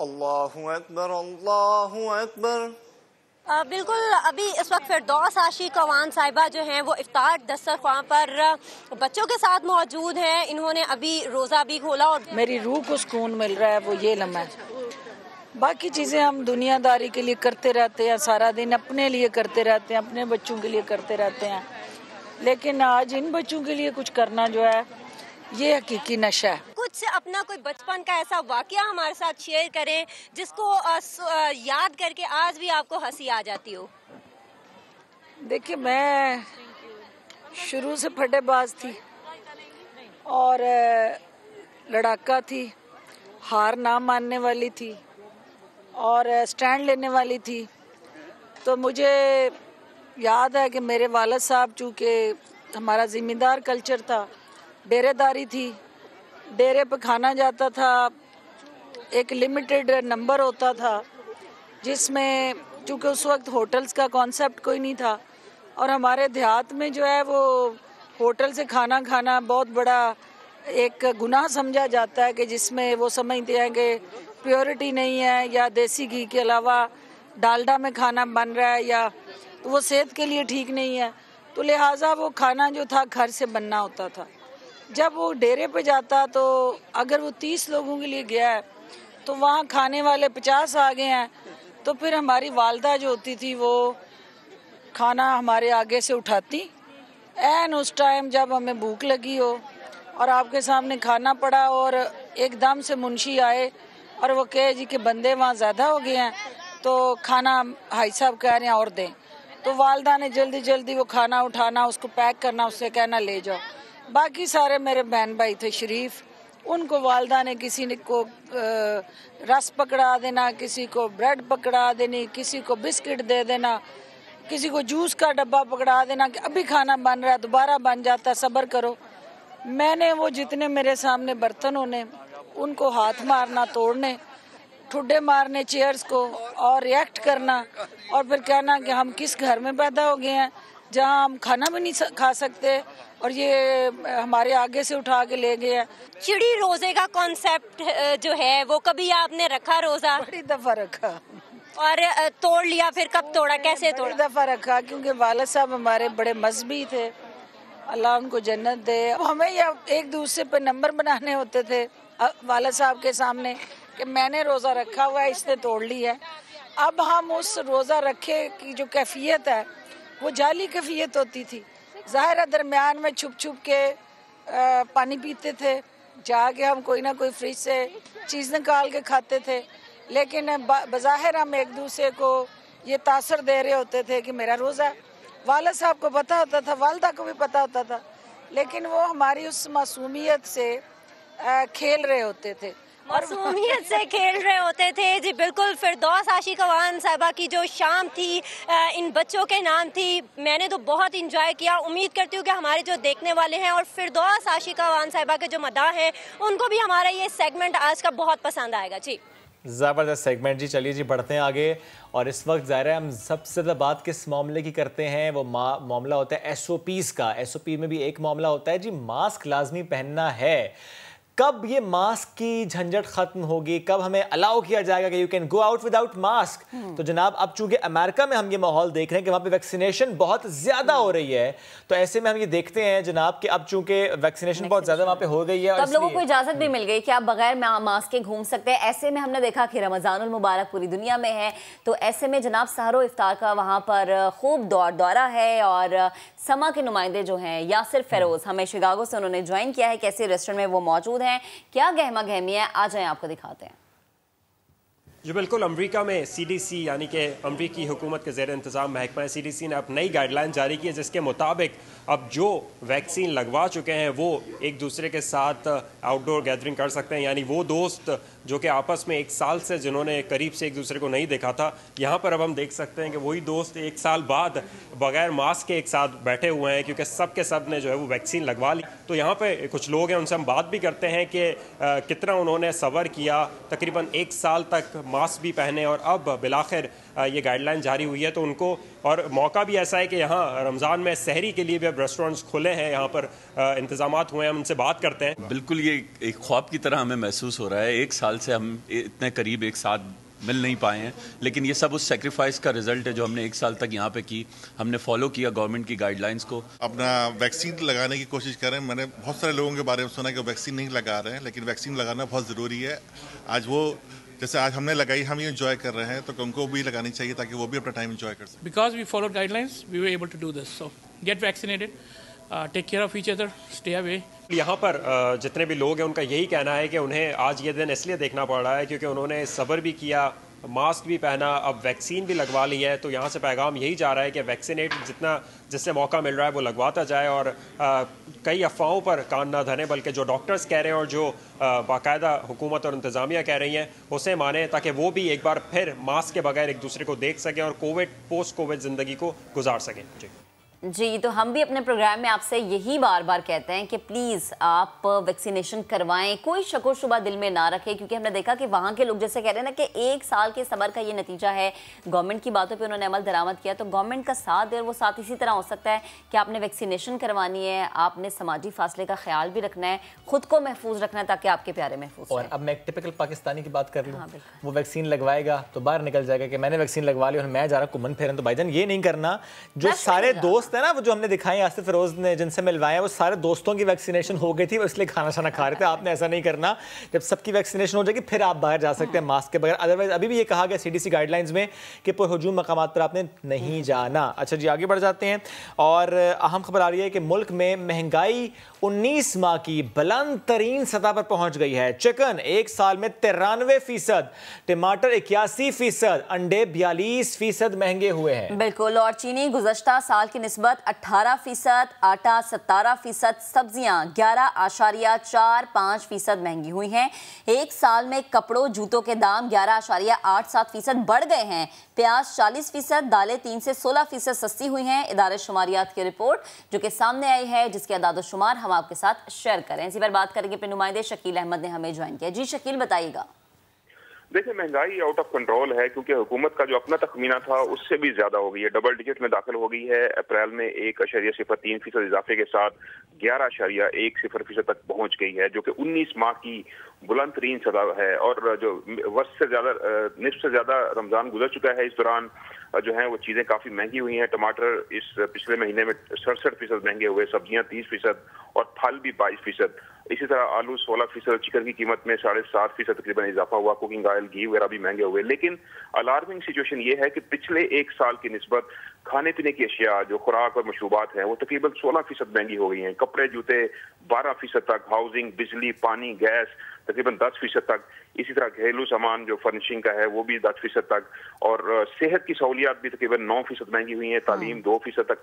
अल्लाहु अकबर, अल्लाहु अकबर। बिल्कुल, अभी इस वक्त फिरदौस आशिक अवान साहिबा जो हैं वो इफ्तार दस्तरख्वां पर बच्चों के साथ मौजूद हैं। इन्होंने अभी रोज़ा भी खोला और मेरी रूह को सुकून मिल रहा है, वो ये लम्हा है। बाकी चीज़ें हम दुनियादारी के लिए करते रहते हैं, सारा दिन अपने लिए करते रहते हैं, अपने बच्चों के लिए करते रहते हैं, लेकिन आज इन बच्चों के लिए कुछ करना जो है ये हकीकी नशा है। कुछ अपना कोई बचपन का ऐसा वाकया हमारे साथ शेयर करें जिसको याद करके आज भी आपको हंसी आ जाती हो। देखिए, मैं शुरू से फटेबाज थी और लड़ाका थी, हार ना मानने वाली थी और स्टैंड लेने वाली थी। तो मुझे याद है कि मेरे वालिद साहब, चूँकि हमारा ज़िम्मेदार कल्चर था, डेरेदारी थी, डेरे पे खाना जाता था, एक लिमिटेड नंबर होता था जिसमें, चूँकि उस वक्त होटल्स का कॉन्सेप्ट कोई नहीं था और हमारे देहात में जो है वो होटल से खाना खाना बहुत बड़ा एक गुनाह समझा जाता है कि जिसमें वो समझते हैं कि प्योरिटी नहीं है या देसी घी के अलावा डालडा में खाना बन रहा है या तो वो सेहत के लिए ठीक नहीं है। तो लिहाजा वो खाना जो था घर से बनना होता था। जब वो डेरे पे जाता तो अगर वो 30 लोगों के लिए गया है तो वहाँ खाने वाले 50 आ गए हैं, तो फिर हमारी वालदा जो होती थी वो खाना हमारे आगे से उठाती एन उस टाइम जब हमें भूख लगी हो और आपके सामने खाना पड़ा और एकदम से मुंशी आए और वो कहे जी कि बंदे वहाँ ज़्यादा हो गए हैं तो खाना भाई साहब कह रहे हैं और दें। तो वालदा ने जल्दी जल्दी वो खाना उठाना, उसको पैक करना, उससे कहना ले जाओ। बाकी सारे मेरे बहन भाई थे शरीफ, उनको वालदा ने किसी ने को रस पकड़ा देना, किसी को ब्रेड पकड़ा देनी, किसी को बिस्किट दे देना, किसी को जूस का डब्बा पकड़ा देना कि अभी खाना बन रहा है, दोबारा बन जाता, सब्र करो। मैंने वो जितने मेरे सामने बर्तन होने उनको हाथ मारना, तोड़ने, ठुड्डे मारने चेयर्स को और रिएक्ट करना और फिर कहना कि हम किस घर में पैदा हो गए हैं जहां हम खाना भी नहीं खा सकते और ये हमारे आगे से उठा के ले गए हैं। चिड़ी रोजे का कॉन्सेप्ट जो है वो कभी आपने रखा रोजा? बड़ी दफा रखा और तोड़ लिया, फिर कब तोड़ा, कैसे तोड़ा? बड़ी दफा रखा क्योंकि वालिद साहब हमारे बड़े मजहबी थे, अल्लाह उनको जन्नत दे। हमें या एक दूसरे पे नंबर बनाने होते थे वालिद साहब के सामने कि मैंने रोज़ा रखा हुआ है, इसने तोड़ ली है। अब हम उस रोज़ा रखे की जो कैफियत है वो जाली कैफियत होती थी। ज़ाहिर है दरमियान में छुप छुप के पानी पीते थे, जाके हम कोई ना कोई फ्रिज से चीज़ निकाल के खाते थे, लेकिन बज़ाहिर हम एक दूसरे को ये तासर दे रहे होते थे कि मेरा रोज़ा। वालिद साहब को पता होता था, वालदा को भी पता होता था, लेकिन वो हमारी उस मासूमियत से खेल रहे होते थे। मासूमियत से खेल रहे होते थे। जी बिल्कुल, फिरदौस आशिक अवान साहिबा की जो शाम थी इन बच्चों के नाम थी, मैंने तो बहुत इंजॉय किया। उम्मीद करती हूँ कि हमारे जो देखने वाले हैं और फिरदौस आशिक अवान साहिबा के जो मदाह हैं उनको भी हमारा ये सेगमेंट आज का बहुत पसंद आएगा। जी ज़बरदस्त सेगमेंट जी। चलिए जी बढ़ते हैं आगे। और इस वक्त ज़ाहिर है हम सबसे ज़्यादा बात किस मामले की करते हैं, वो मामला होता है SOPs का। SOP में भी एक मामला होता है जी, मास्क लाजमी पहनना है। कब ये मास्क की झंझट खत्म होगी, कब हमें अलाउ किया जाएगा कि you can go out without mask? तो जनाब अब चूंकि अमेरिका में हम ये माहौल देख रहे हैं कि वहाँ पे वैक्सीनेशन बहुत ज़्यादा हो रही है, तो ऐसे में हम ये देखते हैं जनाब कि अब चूंकि वैक्सीनेशन बहुत ज़्यादा वहाँ पे हो गई है, तब लोगों को इजाज़त भी मिल गई कि आप बगैर मास्क के घूम सकते हैं। ऐसे में हमने देखा कि रमज़ानुल मुबारक पूरी दुनिया में है, तो ऐसे में जनाब सहरो इफ्तार का वहाँ पर खूब दौरा है और समा के नुमाइंदे जो हैं यासिर फेरोज हमें शिकागो से उन्होंने ज्वाइन किया है। कैसे रेस्टोरेंट में वो मौजूद हैं, क्या गहमा गहमी है, आ जाएं आपको दिखाते हैं। जी बिल्कुल, अमरीका में CDC यानी कि अमरीकी हुकूमत के ज़ेर इंतज़ाम महकमा CDC ने अब नई गाइडलाइन जारी की है, जिसके मुताबिक अब जो वैक्सीन लगवा चुके हैं वो एक दूसरे के साथ आउटडोर गैदरिंग कर सकते हैं। यानी वो दोस्त जो कि आपस में 1 साल से जिन्होंने करीब से एक दूसरे को नहीं देखा था, यहाँ पर अब हम देख सकते हैं कि वही दोस्त 1 साल बाद बगैर मास्क के एक साथ बैठे हुए हैं, क्योंकि सब ने जो है वो वैक्सीन लगवा ली। तो यहाँ पे कुछ लोग हैं, उनसे हम बात भी करते हैं कि कितना उन्होंने सब्र किया, तकरीबन 1 साल तक मास्क भी पहने और अब बिलाखिर ये गाइडलाइन जारी हुई है। तो उनको और मौका भी ऐसा है कि यहाँ रमज़ान में सहरी के लिए भी अब रेस्टोरेंट्स खुले हैं, यहाँ पर इंतजामात हुए हैं, हम उनसे बात करते हैं। बिल्कुल ये एक ख्वाब की तरह हमें महसूस हो रहा है। 1 साल से हम इतने करीब एक साथ मिल नहीं पाए हैं, लेकिन ये सब उस सेक्रीफाइस का रिजल्ट है जो हमने 1 साल तक यहाँ पे की। हमने फॉलो किया गवर्नमेंट की गाइडलाइंस को। अपना वैक्सीन लगाने की कोशिश कर रहे हैं। मैंने बहुत सारे लोगों के बारे में सुना कि वैक्सीन नहीं लगा रहे हैं, लेकिन वैक्सीन लगाना बहुत ज़रूरी है। आज वो जैसे आज हमने लगाई, हम ये एंजॉय कर रहे हैं, तो उनको भी लगानी चाहिए ताकि वो भी अपना टाइम एंजॉय कर सकें। Because we followed guidelines, we were able to do this. So get vaccinated, take care of each other, stay away. यहाँ पर जितने भी लोग हैं उनका यही कहना है कि उन्हें आज ये दिन इसलिए देखना पड़ रहा है क्योंकि उन्होंने सब्र भी किया, मास्क भी पहना, अब वैक्सीन भी लगवा ली है। तो यहाँ से पैगाम यही जा रहा है कि वैक्सीनेट जितना जिससे मौका मिल रहा है वो लगवाता जाए और कई अफवाहों पर कान ना धरें, बल्कि जो डॉक्टर्स कह रहे हैं और जो बाकायदा हुकूमत और इंतज़ामिया कह रही हैं उसे माने, ताकि वो भी एक बार फिर मास्क के बगैर एक दूसरे को देख सकें और कोविड पोस्ट कोविड ज़िंदगी को गुजार सकें। जी, तो हम भी अपने प्रोग्राम में आपसे यही बार बार कहते हैं कि प्लीज़ आप वैक्सीनेशन करवाएं, कोई शको शुबा दिल में ना रखें, क्योंकि हमने देखा कि वहाँ के लोग जैसे कह रहे हैं ना कि 1 साल के सब्र का ये नतीजा है। गवर्नमेंट की बातों पे उन्होंने अमल दरामद किया, तो गवर्नमेंट का साथ दे, और वो साथ इसी तरह हो सकता है कि आपने वैक्सीनेशन करवानी है, आपने समाजी फासले का ख्याल भी रखना है, खुद को महफूज रखना है ताकि आपके प्यारे महफूज। और अब मैं एक टिपिकल पाकिस्तानी की बात कर लूँ, वो वैक्सीन लगवाएगा तो बाहर निकल जाएगा कि मैंने वैक्सीन लगवा ली और मैं जा रहा घूमन फिरन। तो भाईजान ये नहीं करना। जो सारे दोस्त है ना, वो जो हमने दिखाई आसिफ फिरोज ने जिनसे मिलवाया, वो सारे दोस्तों की वैक्सीनेशन हो गई थी, इसलिए खाना शाना खा रहे थे। आपने ऐसा नहीं करना। जब सबकी वैक्सीनेशन हो जाएगी फिर आप बाहर जा सकते हैं मास्क के बगैर। अदरवाइज अभी भी ये कहा गया सीडीसी गाइडलाइंस में कि पुरहुजूम मकामात पर आपने नहीं जाना। अच्छा जी, आगे बढ़ जाते हैं और अहम खबर आ रही है कि मुल्क में महंगाई 19 माह की बुलंद तरीन सतह पर पहुंच गई है। चिकन 1 साल में 93%, टमाटर 81%, अंडे 42% महंगे हुए हैं। बिल्कुल। और चीनी गुज़श्ता साल की निस्बत 18%, आटा 17%, सब्जियां 11.45% महंगी हुई हैं। 1 साल में कपड़ों जूतों के दाम 11.87% बढ़ गए हैं। प्याज 40%, दालें 3 से 16% सस्ती हुई हैं। इदारे शुमारियात की रिपोर्ट जो कि सामने आई है, जिसके अदाद-ओ-शुमार हम आपके साथ शेयर करें। इसी पर बात करेंगे अपने नुमाइंदे शकील अहमद ने हमें ज्वाइन किया। जी शकील, बताइएगा। देखिए, महंगाई आउट ऑफ कंट्रोल है क्योंकि हुकूमत का जो अपना तखमीना था उससे भी ज्यादा हो गई है, डबल डिजिट में दाखिल हो गई है। अप्रैल में 1.03% इजाफे के साथ 11.10% तक पहुंच गई है, जो कि 19 माह की बुलंद तरीन सतह है। और जो वर्ष से ज्यादा निस्फ से ज्यादा रमजान गुजर चुका है, इस दौरान जो है वो चीजें काफी महंगी हुई हैं। टमाटर इस पिछले महीने में 67% महंगे हुए, सब्जियां 30% और फल भी 22%। इसी तरह आलू 16%, चिकन की कीमत में 7.5% तकरीबन इजाफा हुआ। कुकिंग ऑयल, घी वगैरह भी महंगे हुए। लेकिन अलार्मिंग सिचुएशन ये है कि पिछले 1 साल की निस्बत खाने पीने की अशिया, जो खुराक और मशरूबात हैं, वो तकरीबन 16% महंगी हो गई हैं। कपड़े जूते 12% तक, हाउसिंग, बिजली, पानी, गैस तकरीबन 10% तक। इसी तरह घरेलू सामान जो फर्निशिंग का है वो भी 10% तक। और सेहत की सहूलियात भी तकरीबन 9% महंगी हुई हैं। तालीम 2% तक,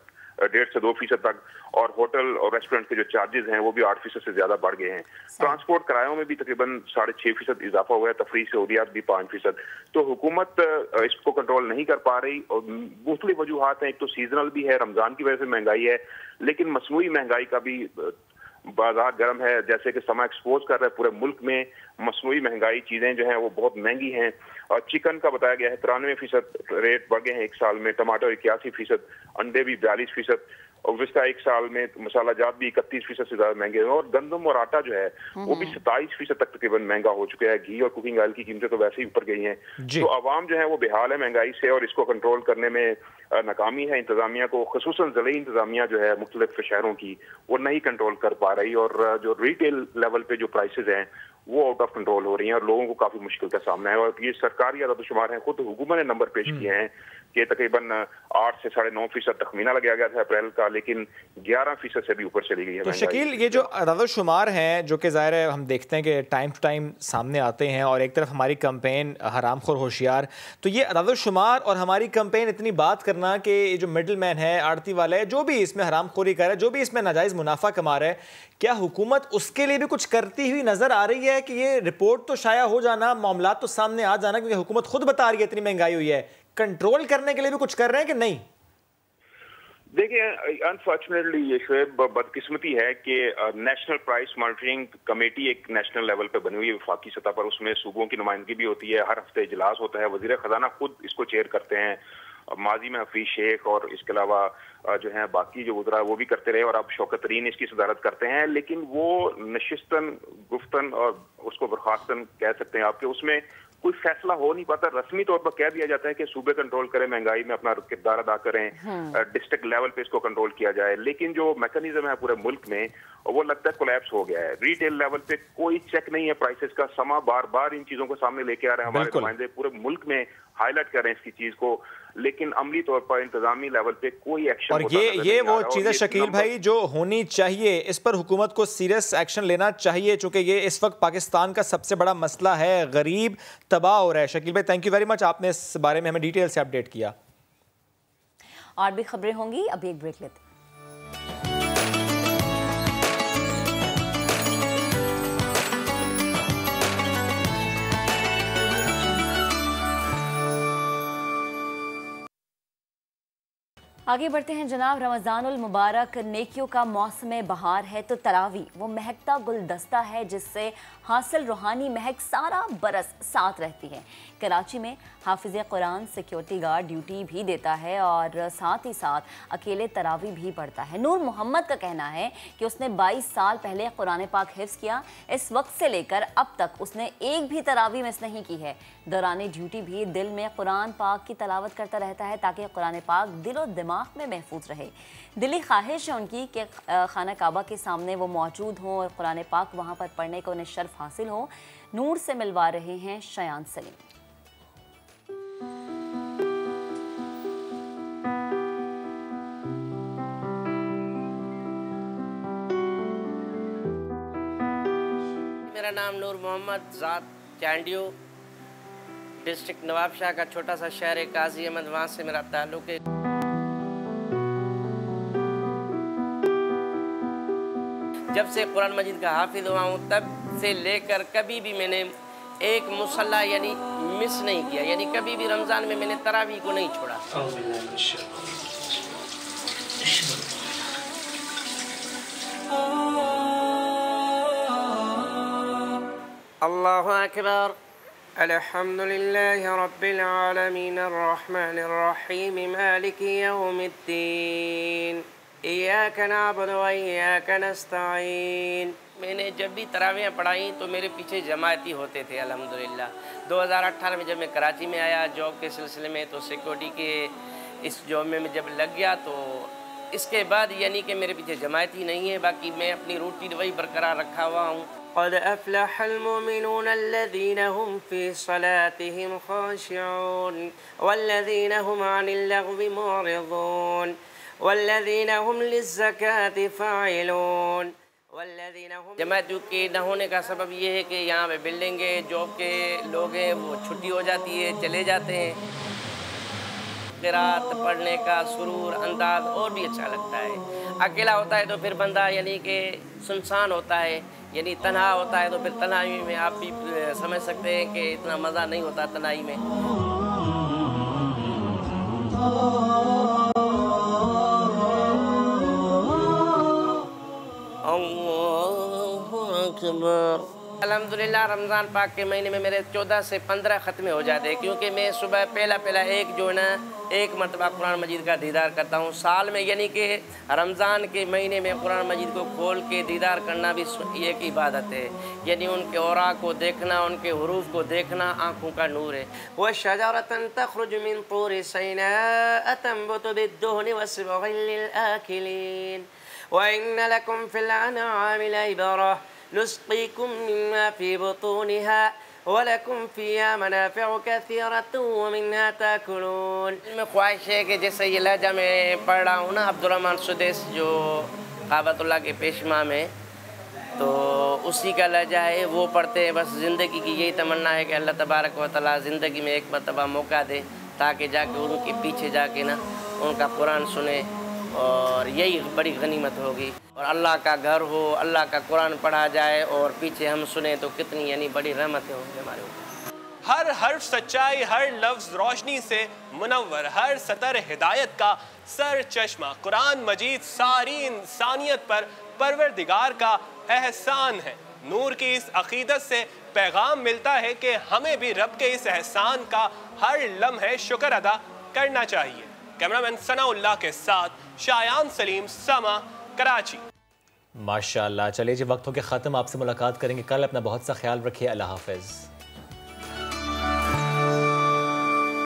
1.5 से 2% तक। और होटल और रेस्टोरेंट के जो चार्जेस हैं वो भी 8% से ज्यादा बढ़ गए हैं। ट्रांसपोर्ट किरायों में भी तकरीबन 6.5% इजाफा हुआ है। तफरीह सहूलियात भी 5%। तो हुकूमत इसको कंट्रोल नहीं कर पा रही और मुख्तलिफ वजूहात हैं। एक तो सीजनल भी है, रमजान की वजह से महंगाई है, लेकिन मसनूई महंगाई का भी बाजार गर्म है। जैसे कि समा एक्सपोज कर रहे हैं पूरे मुल्क में मसनूई महंगाई, चीजें जो हैं वो बहुत महंगी हैं। और चिकन का बताया गया है 93% रेट बढ़ गए हैं 1 साल में। टमाटर 81%, अंडे भी 42%। और पिछले 1 साल में मसाला जात भी 31% से ज्यादा महंगे हैं। और गंदम और आटा जो है वो भी 27% तक तकरीबन महंगा हो चुका है। घी और कुकिंग ऑयल की कीमतें तो वैसे ही ऊपर गई हैं। तो आवाम जो है वो बेहाल है महंगाई से, और इसको कंट्रोल करने में नाकामी है इंतजामिया को, खुसूसन ज़िले इंतजामिया जो है मुख्तलिफ शहरों की, वो नहीं कंट्रोल कर पा रही। और जो रिटेल लेवल पे जो प्राइसेस हैं वो आउट ऑफ कंट्रोल हो रही हैं और लोगों को काफी मुश्किल का सामना है। और ये सरकारी आदाद-ओ-शुमार हैं, खुद हुकूमत ने नंबर पेश किए हैं कि तकरीबन 8 से 9.5% तखमीना लगाया गया था अप्रैल का, लेकिन 11% से भी ऊपर चली गई है। तो शकील, ये जो आदाद-ओ-शुमार हैं जो कि ज़ाहिर है हम देखते हैं कि टाइम टू टाइम सामने आते हैं, और एक तरफ हमारी कैंपेन हरामखोर होशियार, तो ये आदाद-ओ-शुमार और हमारी कैंपेन इतनी बात करना कि ये जो मिडल मैन है, आड़ती वाला है, जो भी इसमें हरामखोरी कर रहा है, जो भी इसमें नाजायज़ मुनाफा कमा रहा है, क्या हुकूमत उसके लिए भी कुछ करती हुई नजर आ रही है कि ये रिपोर्ट तो शाया हो जाना, मामला तो सामने आ जाना, क्योंकि हुकूमत खुद बता रही है इतनी महंगाई हुई है, कंट्रोल करने के लिए भी कुछ कर रहे हैं कि नहीं? देखिए, अनफॉर्चुनेटली ये शुएब बदकिस्मती है कि नेशनल प्राइस मॉनिटरिंग कमेटी एक नेशनल लेवल पे बनी हुई है वफाकी सतह पर। उसमें सूबों की नुमाइंदगी भी होती है, हर हफ्ते इजलास होता है, वजीर खजाना खुद इसको चेयर करते हैं। माजी में हफीज शेख और इसके अलावा जो है बाकी जो वज़रा वो भी करते रहे, और अब शौकत तरीन इसकी सदारत करते हैं। लेकिन वो नशिस्तन, गुफ्तन और उसको बर्खास्तन कह सकते हैं आपके, उसमें कोई फैसला हो नहीं पाता। रस्मी तौर पर कह दिया जाता है कि सूबे कंट्रोल करें, महंगाई में अपना किरदार अदा करें, डिस्ट्रिक्ट लेवल पे इसको कंट्रोल किया जाए, लेकिन जो मैकेनिज्म है पूरे मुल्क में वो लगता है कोलैप्स हो गया है। रिटेल लेवल पे कोई चेक नहीं है प्राइसेस का। समा बार बार इन चीजों को सामने लेके आ रहे हैं, हमारे नुमाइंदे पूरे मुल्क में हाईलाइट कर रहे हैं इसकी चीज को, लेकिन अमली तौर पर इंतजामी लेवल पे कोई एक्शन और ये वो चीज़ें शकील भाई जो होनी चाहिए, इस पर हुकूमत को सीरियस एक्शन लेना चाहिए, चूंकि ये इस वक्त पाकिस्तान का सबसे बड़ा मसला है, गरीब तबाह हो रहा है। शकील भाई थैंक यू वेरी मच, आपने इस बारे में हमें डिटेल से अपडेट किया। और भी खबरें होंगी, अभी एक ब्रेक लेते हैं। आगे बढ़ते हैं जनाब। रमज़ानुल मुबारक नेकियों का मौसम बहार है तो तरावी वो महकता गुलदस्ता है जिससे हासिल रूहानी महक सारा बरस साथ रहती है। कराची में हाफिज़ कुरान सिक्योरिटी गार्ड ड्यूटी भी देता है और साथ ही साथ अकेले तरावी भी पढ़ता है। नूर मोहम्मद का कहना है कि उसने 22 साल पहले कुरान पाक हिफ्ज़ किया। इस वक्त से लेकर अब तक उसने एक भी तरावी मिस नहीं की है। दौरान ड्यूटी भी दिल में कुरान पाक की तलावत करता रहता है ताकि कुरान पाक दिल और दिमाग में महफूज रहे। दिली ख्वाहिश है उनकी कि खाना काबा के सामने वो मौजूद हों और कुरान पाक वहाँ पर पढ़ने का उन्हें शर्फ हासिल हो। नूर से मिलवा रहे हैं शयान सलीम। मेरा नाम नूर मोहम्मद, ज़ात चांडियो, डिस्ट्रिक्ट नवाबशाह का छोटा सा शहर है, काजी अहमद, वहाँ से मेरा ताल्लुक़ है। जब से कुरान मजीद का हाफिज़ हुआ हूँ तब से लेकर कभी भी मैंने एक मुसल्ला यानी मिस नहीं किया, यानी कभी भी रमज़ान में मैंने तरावी को नहीं छोड़ा। अल्लाहु अकबर, अल्हम्दुलिल्लाहि रब्बिल आलमीन, अर्रहमानिर रहीम, मालिकि यौमिद्दीन, इय्याका नअबुदु व इय्याका नस्तईन। मैंने जब भी तरावियाँ पढ़ाई तो मेरे पीछे जमायती होते थे अल्हम्दुलिल्लाह। 2018 में जब मैं कराची में आया जॉब के सिलसिले में, तो सिक्योरिटी के इस जॉब में जब लग गया तो इसके बाद यानी कि मेरे पीछे जमायती नहीं है, बाकी मैं अपनी रूटीन वही बरकरार रखा हुआ हूँ। क़द अफ़लहल मुमिनून अल्लज़ीना हुम फ़ी सलातिहिम ख़ाशिऊन वल्लज़ीना हुम अनिल लग़्वी मुअरिज़ून वल्लज़ीना हुम लिज़्ज़काति फ़ाइलून। जमात के न होने का सबब ये है कि यहाँ पे बिल्डिंगे जॉब के लोग हैं वो छुट्टी हो जाती है, चले जाते हैं। क़िराअत पढ़ने का सुरूर अंदाज और भी अच्छा लगता है। अकेला होता है तो फिर बंदा यानी कि सुनसान होता है, यानी तन्हा होता है तो फिर तन्हाई में आप भी समझ सकते हैं कि इतना मज़ा नहीं होता तन्हाई में। अल्हम्दुलिल्लाह रमज़ान पाक के महीने में मेरे 14 से 15 ख़त्मे हो जाते हैं, क्योंकि मैं सुबह पहला एक जो है ना एक मरतबा कुरान मजीद का दीदार करता हूँ साल में, यानी कि रमज़ान के महीने में कुरान मजीद को खोल के दीदार करना भी एक इबादत है, यानी उनके औरा को देखना, उनके हुरूफ को देखना आँखों का नूर है। वह शजरतन तख़रुजु मिन तूरि सैनाअ तंबुतु बिद्दुहनि वसिबग़िन लिलआकिलीन व इन्न लकुम फ़िल अनआमि लइबरा नुस्क़ीकुम मिम्मा फ़ी बुतूनिहा वलकुम फ़ीहा मनाफ़िअु कसीरतुन व मिन्हा ताकुलून। में ख्वाहिश है कि जैसे ये लहजा में पढ़ रहा हूँ ना अब्दुर्रहमान सुदैस जो काबतुल्लाह के पेशमा में, तो उसी का लहजा है वो पढ़ते हैं। बस ज़िंदगी की यही तमन्ना है कि अल्लाह तबारक व तआला ज़िंदगी में एक मरतबा मौका दे ताकि जाके उनके पीछे जाके ना उनका कुरान सुने, और यही बड़ी गनीमत होगी। और अल्लाह का घर हो, अल्लाह का कुरान पढ़ा जाए और पीछे हम सुने तो कितनी यानी बड़ी रहमतें होंगी हमारे ऊपर। हर हर्फ सच्चाई, हर लफ्ज़ रोशनी से मुनव्वर, हर सतर हिदायत का सर चश्मा। कुरान मजीद सारी इंसानियत पर परवरदिगार का एहसान है। नूर की इस अकीदत से पैगाम मिलता है कि हमें भी रब के इस एहसान का हर लम्हे शुक्र अदा करना चाहिए। कैमरामैन सनाउल्लाह के साथ शायान सलीम, समा, कराची। माशाअल्लाह। चलिए जी, वक्त हो के ख़त्म। आपसे मुलाकात करेंगे कल। अपना बहुत सा ख्याल रखिए। अल्लाह हाफ़िज़।